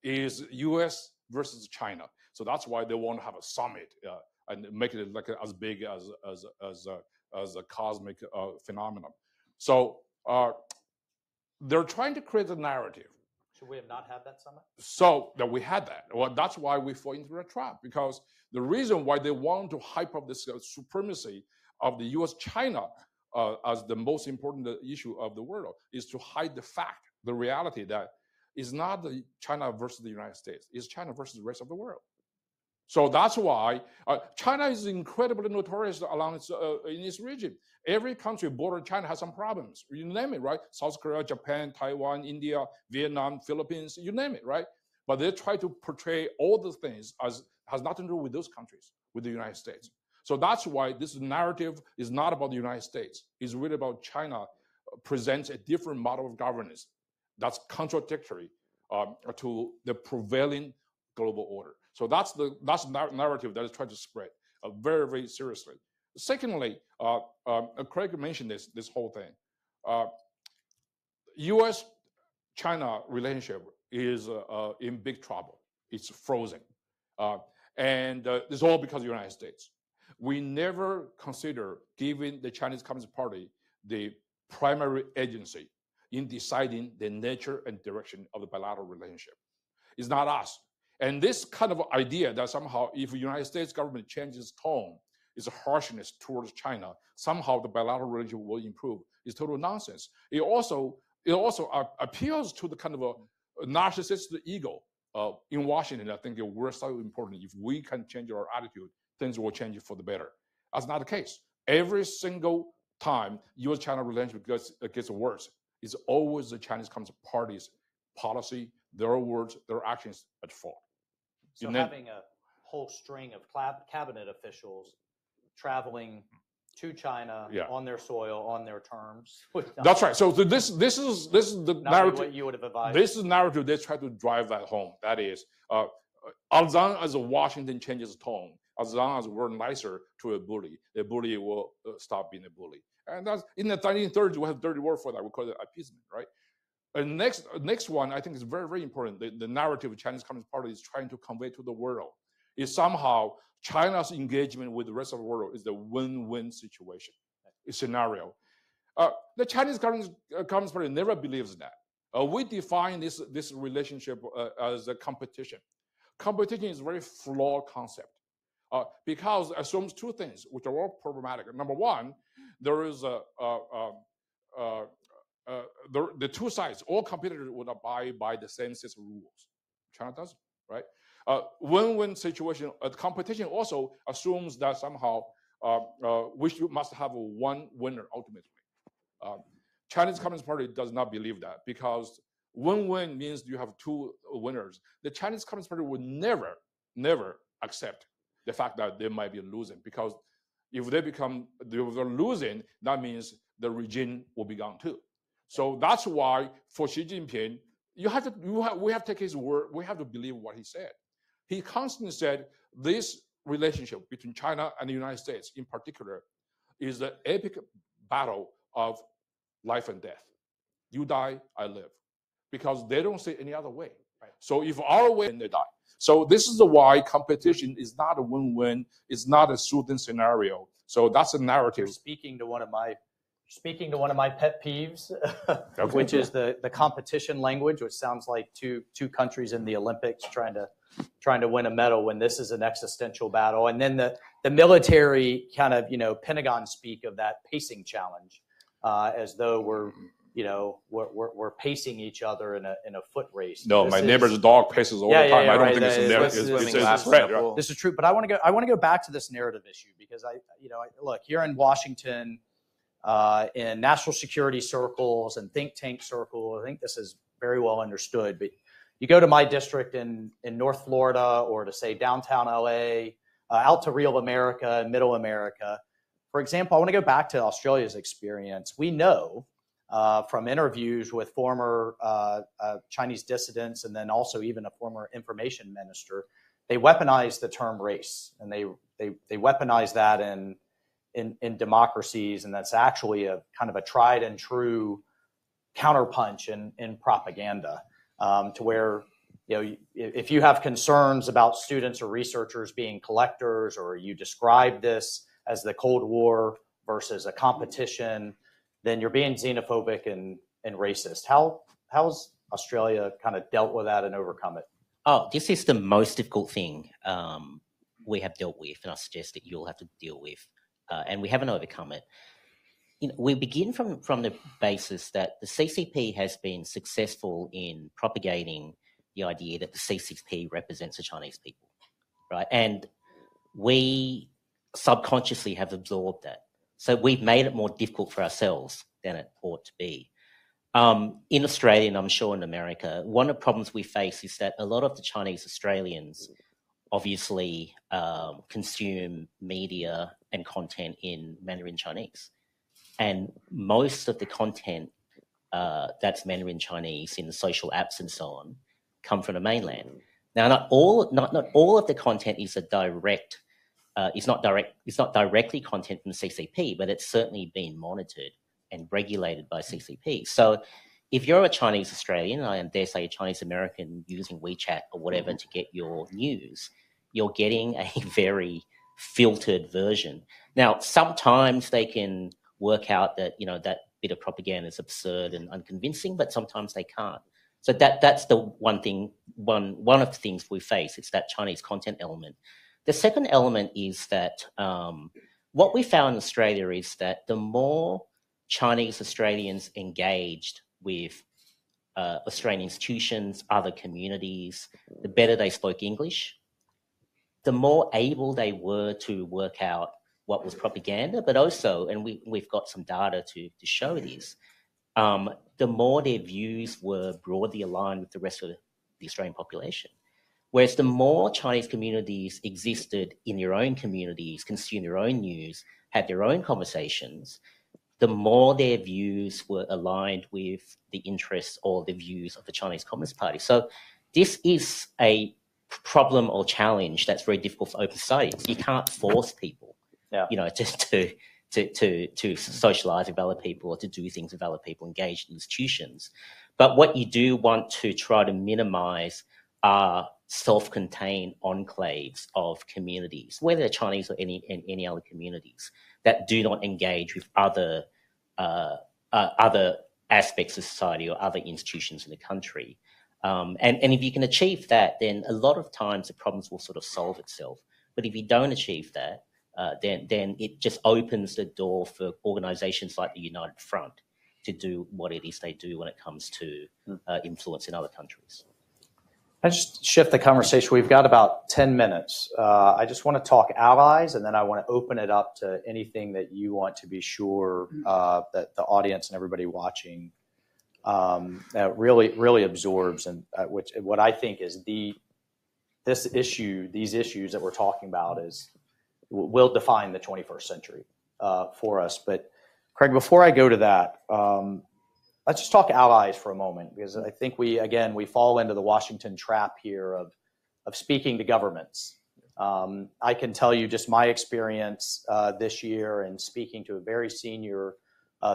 Speaker 4: is U.S. versus China. So that's why they want to have a summit and make it like as big as a cosmic phenomenon. So they're trying to create a narrative.
Speaker 2: Should we have not had that summit?
Speaker 4: So that we had that. Well, that's why we fall into a trap, because the reason why they want to hype up this supremacy of the U.S.-China as the most important issue of the world is to hide the fact, the reality that it's not the China versus the United States, it's China versus the rest of the world. So that's why China is incredibly notorious along in its region. Every country bordering China has some problems. You name it, right? South Korea, Japan, Taiwan, India, Vietnam, Philippines, you name it, right? But they try to portray all the things as has nothing to do with those countries, with the United States. So that's why this narrative is not about the United States. It's really about China presents a different model of governance that's contradictory to the prevailing global order. So that's the narrative that is trying to spread very, very seriously. Secondly, Craig mentioned this whole thing. U.S.-China relationship is in big trouble. It's frozen. And it's all because of the United States. We never consider giving the Chinese Communist Party the primary agency in deciding the nature and direction of the bilateral relationship. It's not us. And this kind of idea that somehow if the United States government changes tone, its harshness towards China, somehow the bilateral relationship will improve is total nonsense. It also appeals to the kind of a narcissistic ego in Washington. I think we're so important. If we can change our attitude, things will change for the better. That's not the case. Every single time U.S.-China relationship gets worse, it's always the Chinese Communist Party's policy, their words, their actions at fault.
Speaker 2: So having a whole string of cabinet officials traveling to China on their soil, on their terms.
Speaker 4: That's right. So this is the narrative.
Speaker 2: What you would have advised.
Speaker 4: This is the narrative they try to drive that home. That is, as long as Washington changes tone, as long as we're nicer to a bully, the bully will stop being a bully. And that's in the 1930s. We have a dirty word for that. We call it appeasement, right? And next one, I think is very, very important. The narrative the Chinese Communist Party is trying to convey to the world is somehow China's engagement with the rest of the world is the win-win situation, a scenario. The Chinese Communist Party never believes that. We define this relationship as a competition. Competition is a very flawed concept because it assumes two things, which are all problematic. Number one, there is the two sides, all competitors would abide by the same set of rules. China doesn't, right? Win-win situation. Competition also assumes that somehow we must have one winner ultimately. Chinese Communist Party does not believe that because win-win means you have two winners. The Chinese Communist Party would never accept the fact that they might be losing because if they're losing, that means the regime will be gone too. So that's why for Xi Jinping, we have to take his word. We have to believe what he said. He constantly said this relationship between China and the United States in particular is the epic battle of life and death. You die, I live. Because they don't say any other way. Right? So if our way, then they die. So this is why competition is not a win-win. It's not a soothing scenario. So that's a narrative.
Speaker 2: You're speaking to one of my pet peeves, which is the competition language, which sounds like two countries in the Olympics trying to win a medal when this is an existential battle. And then the military kind of, Pentagon speak of that pacing challenge. as though we're pacing each other in a foot race.
Speaker 4: No, my neighbor's dog paces all the time. I don't think it's a threat. Right?
Speaker 2: This is true, but I want to go back to this narrative issue because look here in Washington, in national security circles and think tank circles, I think this is very well understood. But you go to my district in North Florida, or to say downtown LA, out to real America and middle America. For example, I want to go back to Australia's experience. We know from interviews with former Chinese dissidents and then also even a former information minister, they weaponize the term race, and they weaponize that in democracies, and that's actually a kind of a tried and true counterpunch in propaganda, to where if you have concerns about students or researchers being collectors, or you describe this as the Cold War versus a competition, then you're being xenophobic and racist. How's Australia kind of dealt with that and overcome it?
Speaker 3: Oh, this is the most difficult thing we have dealt with, and I suggest that you'll have to deal with, and we haven't overcome it. We begin from the basis that the CCP has been successful in propagating the idea that the CCP represents the Chinese people, right? And we subconsciously have absorbed that. So we've made it more difficult for ourselves than it ought to be. In Australia, and I'm sure in America, one of the problems we face is that a lot of the Chinese Australians obviously consume media and content in Mandarin Chinese. And most of the content that's Mandarin Chinese in the social apps and so on come from the mainland. Now, not all of the content is it's not directly content from the CCP, but it's certainly been monitored and regulated by CCP. So if you're a Chinese Australian, I dare say a Chinese American using WeChat or whatever to get your news, you're getting a very filtered version. Now, sometimes they can work out that, that bit of propaganda is absurd and unconvincing, but sometimes they can't. So that's the one of the things we face. It's that Chinese content element. The second element is that what we found in Australia is that the more Chinese Australians engaged with Australian institutions, other communities, the better they spoke English, the more able they were to work out what was propaganda, but also, and we've got some data to show this, the more their views were broadly aligned with the rest of the Australian population. Whereas the more Chinese communities existed in their own communities, consumed their own news, had their own conversations, the more their views were aligned with the interests or the views of the Chinese Communist Party. So this is a problem or challenge that's very difficult for open societies. You can't force people, just to socialize with other people or to do things with other people, engaged in institutions. But what you do want to try to minimize are self-contained enclaves of communities, whether they're Chinese or any other communities, that do not engage with other aspects of society or other institutions in the country. And if you can achieve that, then a lot of times the problems will sort of solve itself. But if you don't achieve that, then it just opens the door for organizations like the United Front to do what it is they do when it comes to influence in other countries.
Speaker 2: I just shift the conversation. We've got about 10 minutes. I just want to talk allies, and then I want to open it up to anything that you want to be sure that the audience and everybody watching really absorbs, and what I think is these issues that we're talking about will define the 21st century for us. But Craig, before I go to that, let's just talk allies for a moment, because I think we fall into the Washington trap here of speaking to governments. I can tell you just my experience this year in speaking to a very senior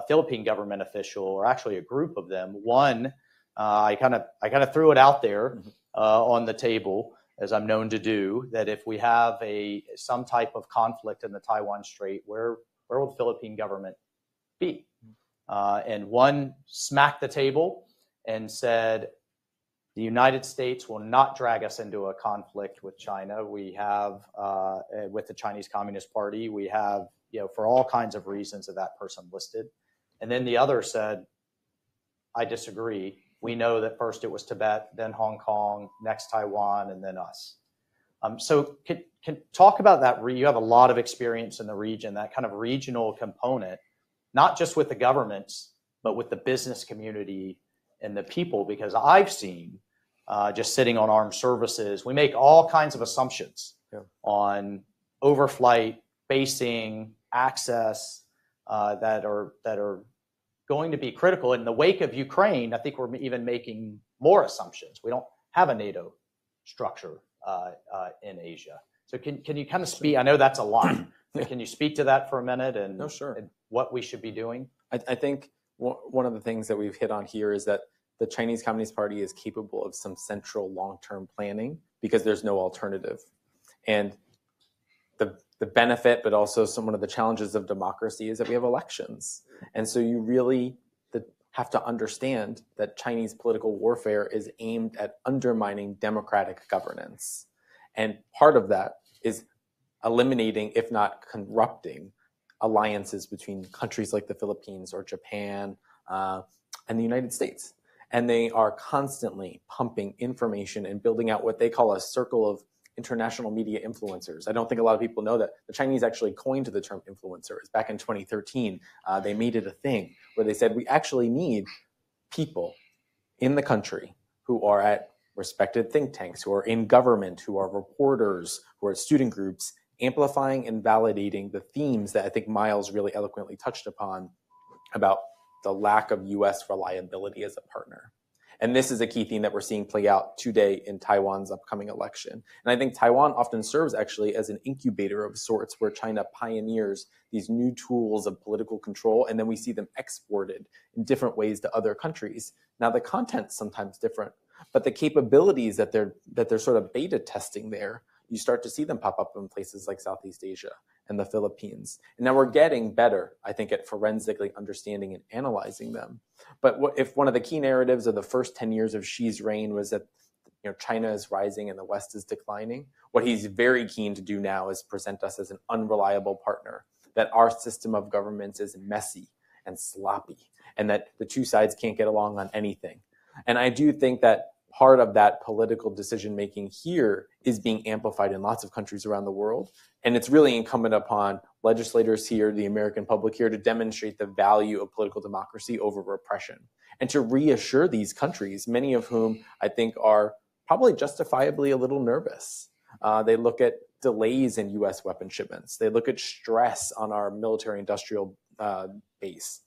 Speaker 2: Philippine government official, or actually a group of them. One, I kind of threw it out there on the table, as I'm known to do, that if we have some type of conflict in the Taiwan Strait, where will the Philippine government be? And one smacked the table and said, the United States will not drag us into a conflict with China. We have, with the Chinese Communist Party, we have, for all kinds of reasons that person listed. And then the other said, I disagree. We know that first it was Tibet, then Hong Kong, next Taiwan, and then us. So can talk about that. You have a lot of experience in the region, that kind of regional component, not just with the governments, but with the business community and the people, because I've seen just sitting on armed services, we make all kinds of assumptions on overflight, basing, access that are going to be critical. In the wake of Ukraine, I think we're even making more assumptions. We don't have a NATO structure in Asia. So can you kind of speak? I know that's a lot. But can you speak to that for a minute and, and what we should be doing?
Speaker 5: I think one of the things that we've hit on here is that the Chinese Communist Party is capable of some central long-term planning because there's no alternative. And the benefit, but also one of the challenges of democracy is that we have elections. And so you really have to understand that Chinese political warfare is aimed at undermining democratic governance. And part of that is eliminating, if not corrupting, alliances between countries like the Philippines or Japan and the United States. And they are constantly pumping information and building out what they call a circle of international media influencers. I don't think a lot of people know that the Chinese actually coined the term influencers. Back in 2013, they made it a thing where they said, we actually need people in the country who are at respected think tanks, who are in government, who are reporters, who are student groups, amplifying and validating the themes that I think Miles really eloquently touched upon about the lack of US reliability as a partner. And this is a key theme that we're seeing play out today in Taiwan's upcoming election. And I think Taiwan often serves actually as an incubator of sorts where China pioneers these new tools of political control, and then we see them exported in different ways to other countries. Now, the content's sometimes different, but the capabilities that they're sort of beta testing there, you start to see them pop up in places like Southeast Asia and the Philippines. And now we're getting better, I think, at forensically understanding and analyzing them. But if one of the key narratives of the first 10 years of Xi's reign was that China is rising and the West is declining, what he's very keen to do now is present us as an unreliable partner, that our system of governments is messy and sloppy, and that the two sides can't get along on anything. And I do think that part of that political decision-making here is being amplified in lots of countries around the world. And it's really incumbent upon legislators here, the American public here, to demonstrate the value of political democracy over repression and to reassure these countries, many of whom I think are probably justifiably a little nervous. They look at delays in U.S. weapon shipments. They look at stress on our military-industrial base.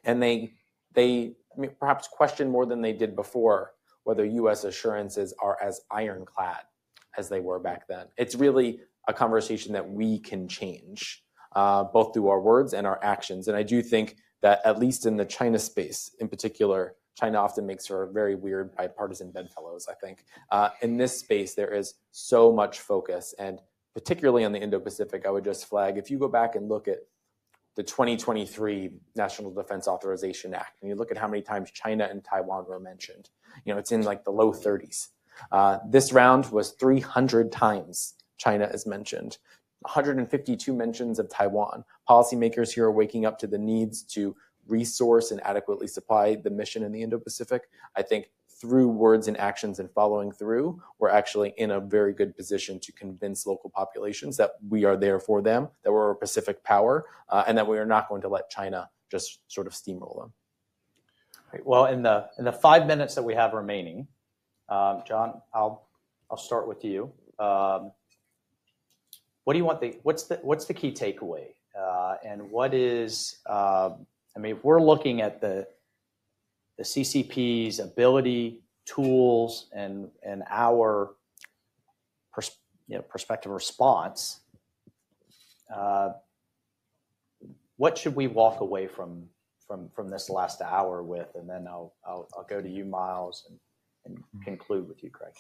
Speaker 5: And they perhaps question more than they did before whether U.S. assurances are as ironclad as they were back then. It's really a conversation that we can change, both through our words and our actions. And I do think that at least in the China space in particular, China often makes for very weird bipartisan bedfellows, I think. In this space, there is so much focus, and particularly on the Indo-Pacific, I would just flag, if you go back and look at the 2023 National Defense Authorization Act, and you look at how many times China and Taiwan were mentioned, it's in like the low 30s. This round was 300 times China is mentioned, 152 mentions of Taiwan. Policymakers here are waking up to the needs to resource and adequately supply the mission in the Indo-Pacific. I think through words and actions and following through, we're actually in a very good position to convince local populations that we are there for them, that we're a Pacific power, and that we are not going to let China just sort of steamroll them.
Speaker 2: Great. Well, in the 5 minutes that we have remaining, John, I'll start with you. What do you want? What's the key takeaway? And what is? If we're looking at the CCP's ability, tools, and our prospective response, what should we walk away from this last hour with? And then I'll go to you, Miles, and conclude with you, Craig.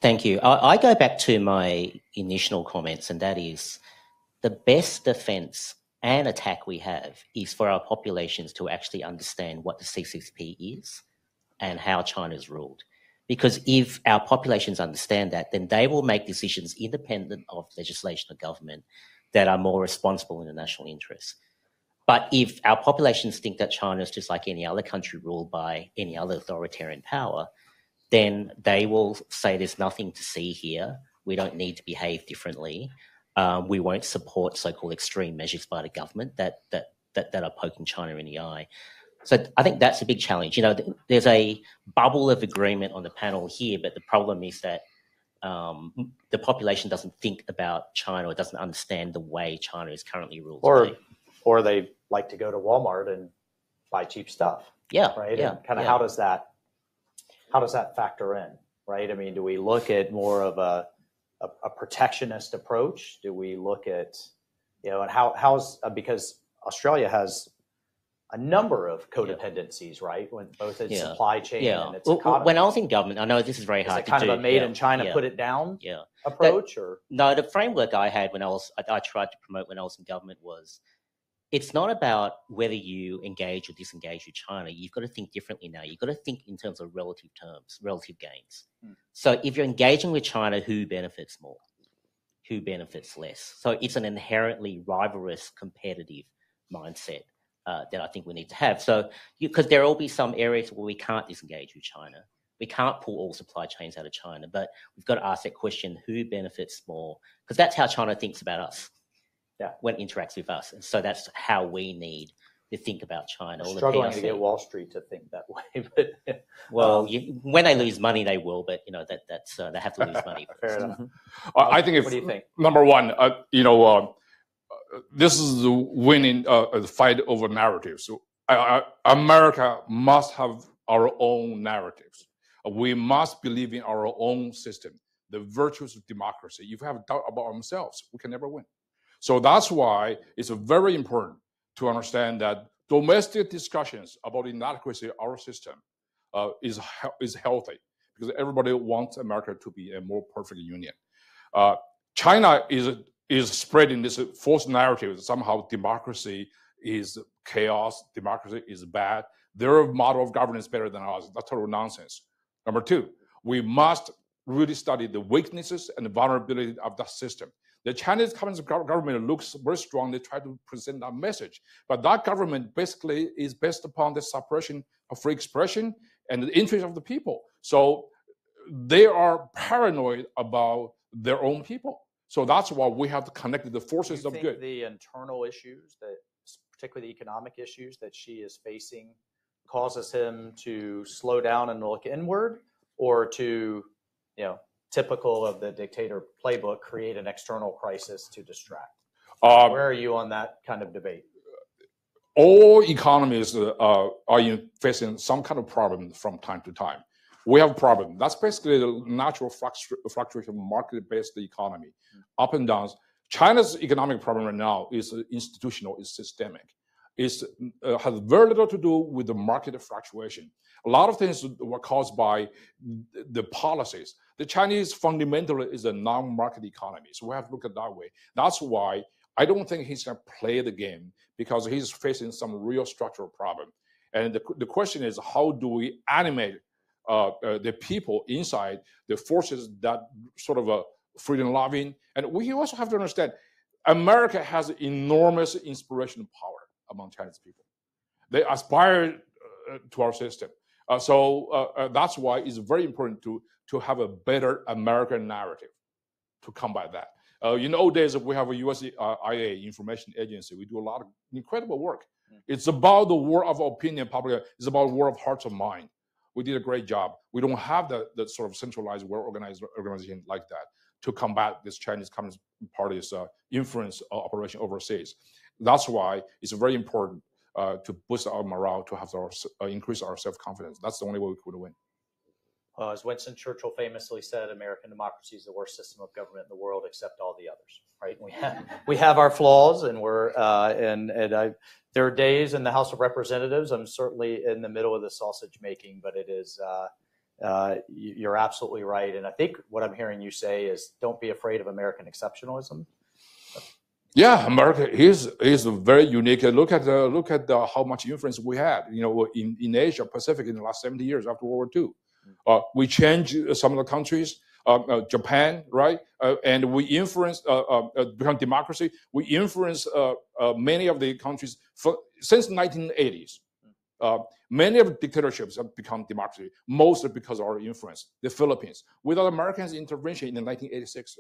Speaker 3: Thank you. I go back to my initial comments, and that is the best defense and attack we have is for our populations to actually understand what the CCP is and how China is ruled. Because if our populations understand that, then they will make decisions independent of legislation or government that are more responsible in the national interest. But if our populations think that China is just like any other country ruled by any other authoritarian power, then they will say there's nothing to see here. We don't need to behave differently. We won't support so-called extreme measures by the government that are poking China in the eye. So I think that's a big challenge. There's a bubble of agreement on the panel here, but the problem is that the population doesn't think about China or doesn't understand the way China is currently ruled.
Speaker 2: Or they like to go to Walmart and buy cheap stuff.
Speaker 3: Yeah.
Speaker 2: Right.
Speaker 3: Yeah.
Speaker 2: And kind of how does that factor in? Right. I mean, do we look at more of a protectionist approach? Do we look at, and how's because Australia has a number of codependencies, right? When both its supply chain and its economy.
Speaker 3: When I was in government, I know this is very hard to do.
Speaker 2: Is it kind of a made in China, put it down approach?
Speaker 3: No, the framework I had I tried to promote when I was in government was, it's not about whether you engage or disengage with China. You've got to think differently now. You've got to think in terms of relative terms, relative gains. So if you're engaging with China, who benefits more? Who benefits less? So it's an inherently rivalrous, competitive mindset that I think we need to have. So because there will be some areas where we can't disengage with China. We can't pull all supply chains out of China, but we've got to ask that question, who benefits more? Because that's how China thinks about us. When it interacts with us. And so that's how we need to think about China.
Speaker 2: Struggling to get Wall Street to think that way. But
Speaker 3: when they lose money, they will. But that's they have to lose money.
Speaker 2: Fair enough.
Speaker 4: I think
Speaker 2: what do you think?
Speaker 4: Number one, this is the winning fight over narratives. So, America must have our own narratives. We must believe in our own system, the virtues of democracy. If we have doubt about ourselves, we can never win. So that's why it's very important to understand that domestic discussions about the inadequacy of our system is healthy, because everybody wants America to be a more perfect union. China is spreading this false narrative that somehow democracy is chaos, democracy is bad, their model of governance is better than ours. That's total nonsense. Number two, we must really study the weaknesses and the vulnerability of that system. The Chinese Communist government looks very strong. They try to present that message. But that government basically is based upon the suppression of free expression and the interest of the people. So they are paranoid about their own people. So that's why we have to connect the forces of good.
Speaker 2: The internal issues, particularly the economic issues that Xi is facing, causes him to slow down and look inward, or to, typical of the dictator playbook, create an external crisis to distract? Where are you on that kind of debate?
Speaker 4: All economies are facing some kind of problem from time to time. We have a problem. That's basically the natural fluctuation of market-based economy, up and downs. China's economic problem right now is institutional, is systemic. It has very little to do with the market fluctuation. A lot of things were caused by the policies. The Chinese fundamentally is a non-market economy, so we have to look at it that way. That's why I don't think he's going to play the game, because he's facing some real structural problem. And the question is, how do we animate the people inside the forces that sort of freedom-loving? And we also have to understand, America has enormous inspirational power among Chinese people. They aspire to our system. So that's why it's very important to have a better American narrative to combat that. In the old days, we have a USIA, Information Agency. We do a lot of incredible work. It's about the war of opinion, public. It's about war of hearts and mind. We did a great job. We don't have that sort of centralized, well-organized organization like that to combat this Chinese Communist Party's influence operation overseas. That's why it's very important to boost our morale, to have increase our self-confidence. That's the only way we could win.
Speaker 2: As Winston Churchill famously said, American democracy is the worst system of government in the world, except all the others. Right? We have our flaws, and there are days in the House of Representatives. I'm certainly in the middle of the sausage making, but it is. You're absolutely right, and I think what I'm hearing you say is, don't be afraid of American exceptionalism.
Speaker 4: Yeah, America is very unique. Look at how much influence we had, in Asia Pacific in the last 70 years after World War II. We changed some of the countries. Japan, right? And we influence, become democracy. We influence many of the countries since 1980s. Many of the dictatorships have become democracy, mostly because of our influence. The Philippines, without Americans' intervention in the 1986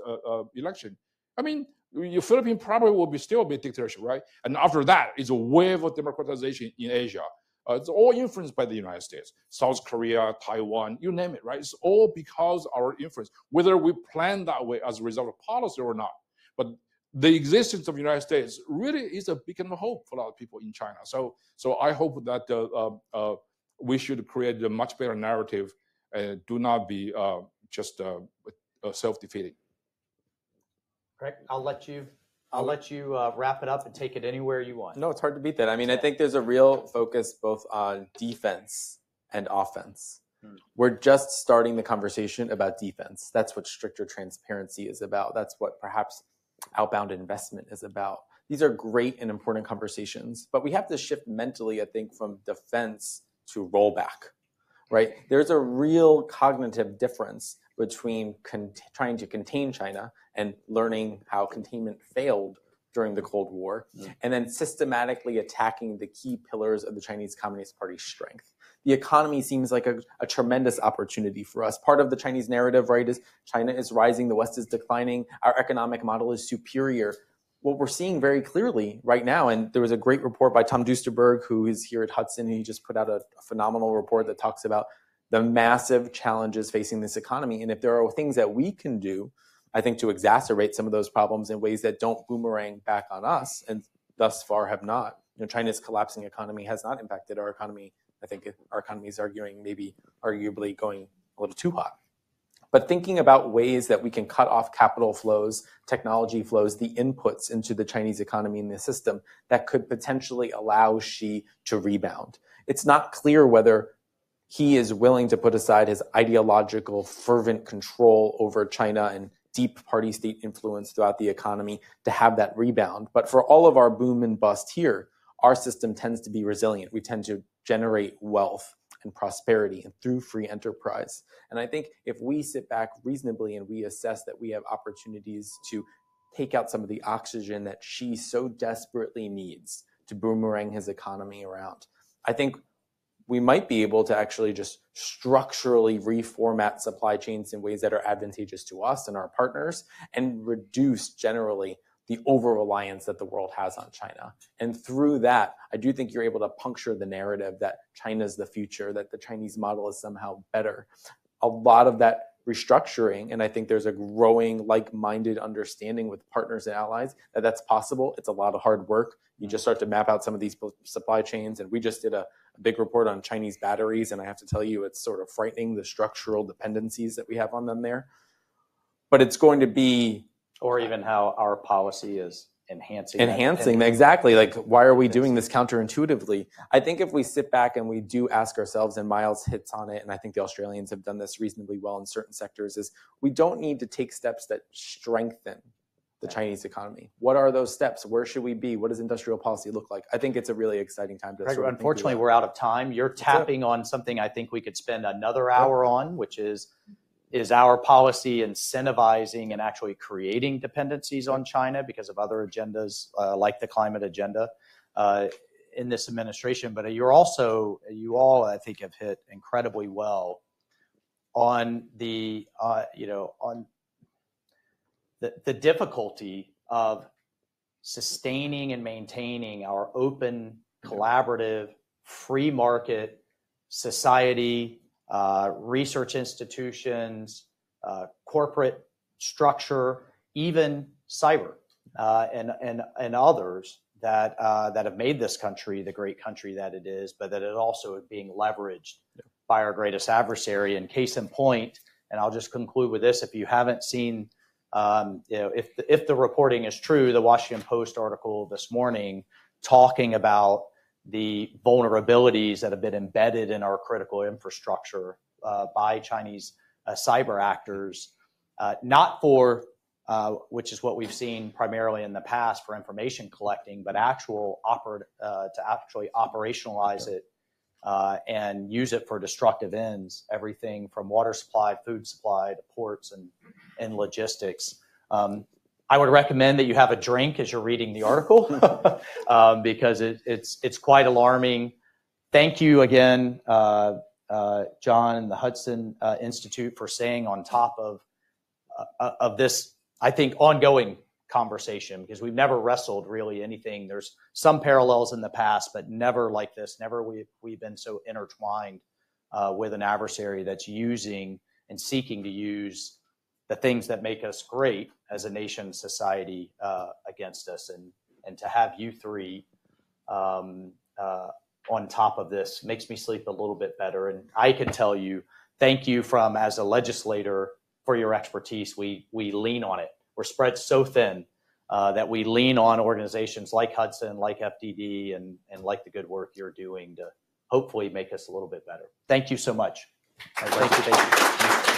Speaker 4: election, I mean, the Philippines probably will still be a dictatorship, right? And after that, it's a wave of democratization in Asia. It's all influenced by the United States, South Korea, Taiwan, you name it, right? It's all because of our influence, whether we plan that way as a result of policy or not. But the existence of the United States really is a beacon of hope for a lot of people in China. So I hope that we should create a much better narrative and do not be just self-defeating.
Speaker 2: Greg, I'll let you wrap it up and take it anywhere you want.
Speaker 5: No, it's hard to beat that. I mean, I think there's a real focus both on defense and offense. We're just starting the conversation about defense. That's what stricter transparency is about. That's what perhaps outbound investment is about. These are great and important conversations, but we have to shift mentally, I think, from defense to rollback, right? There's a real cognitive difference between trying to contain China and learning how containment failed during the Cold War, and then systematically attacking the key pillars of the Chinese Communist Party's strength. The economy seems like a tremendous opportunity for us. Part of the Chinese narrative, right, is China is rising, the West is declining, our economic model is superior. What we're seeing very clearly right now, and there was a great report by Tom Duesterberg, who is here at Hudson, he just put out a phenomenal report that talks about the massive challenges facing this economy. And if there are things that we can do, I think, to exacerbate some of those problems in ways that don't boomerang back on us, and thus far have not. China's collapsing economy has not impacted our economy. I think our economy is arguably going a little too hot. But thinking about ways that we can cut off capital flows, technology flows, the inputs into the Chinese economy and the system that could potentially allow Xi to rebound. It's not clear whether he is willing to put aside his ideological, fervent control over China and deep party state influence throughout the economy to have that rebound. But for all of our boom and bust here, our system tends to be resilient. We tend to generate wealth and prosperity and through free enterprise. And I think if we sit back reasonably and we assess that we have opportunities to take out some of the oxygen that Xi so desperately needs to boomerang his economy around, I think we might be able to actually just structurally reformat supply chains in ways that are advantageous to us and our partners and reduce generally the over-reliance that the world has on China. And through that, I do think you're able to puncture the narrative that China's the future, that the Chinese model is somehow better. A lot of that restructuring, and I think there's a growing like-minded understanding with partners and allies that that's possible. It's a lot of hard work. You just start to map out some of these supply chains, and we just did a big report on Chinese batteries, and I have to tell you, it's sort of frightening, the structural dependencies that we have on them there. But it's going to be...
Speaker 2: Or even how our policy is enhancing,
Speaker 5: exactly. Like, why are we doing this counterintuitively? I think if we sit back and we do ask ourselves, and Miles hits on it, and I think the Australians have done this reasonably well in certain sectors, is we don't need to take steps that strengthen the Chinese economy. What are those steps? Where should we be? What does industrial policy look like? I think it's a really exciting time to sort of
Speaker 2: unfortunately, we're out of time. You're tapping on something I think we could spend another hour on, which is our policy incentivizing and actually creating dependencies on China because of other agendas like the climate agenda in this administration? But you all, I think, have hit incredibly well on the difficulty of sustaining and maintaining our open, collaborative, free market society, research institutions, corporate structure, even cyber, and others that have made this country the great country that it is, but that it also is being leveraged by our greatest adversary. And case in point, and I'll just conclude with this: if you haven't seen, if the reporting is true, the Washington Post article this morning talking about the vulnerabilities that have been embedded in our critical infrastructure by Chinese cyber actors, not for, which is what we've seen primarily in the past for information collecting, but to actually operationalize it and use it for destructive ends, everything from water supply, food supply, to ports and logistics. I would recommend that you have a drink as you're reading the article because it's quite alarming. Thank you again, John and the Hudson Institute for staying on top of this, I think, ongoing conversation, because we've never wrestled really anything. There's some parallels in the past, but never like this. Never we've been so intertwined with an adversary that's using and seeking to use the things that make us great as a nation, society against us, and to have you three on top of this makes me sleep a little bit better. And I can tell you, thank you as a legislator for your expertise. We lean on it. We're spread so thin that we lean on organizations like Hudson, like FDD, and like the good work you're doing to hopefully make us a little bit better. Thank you so much. Thank you.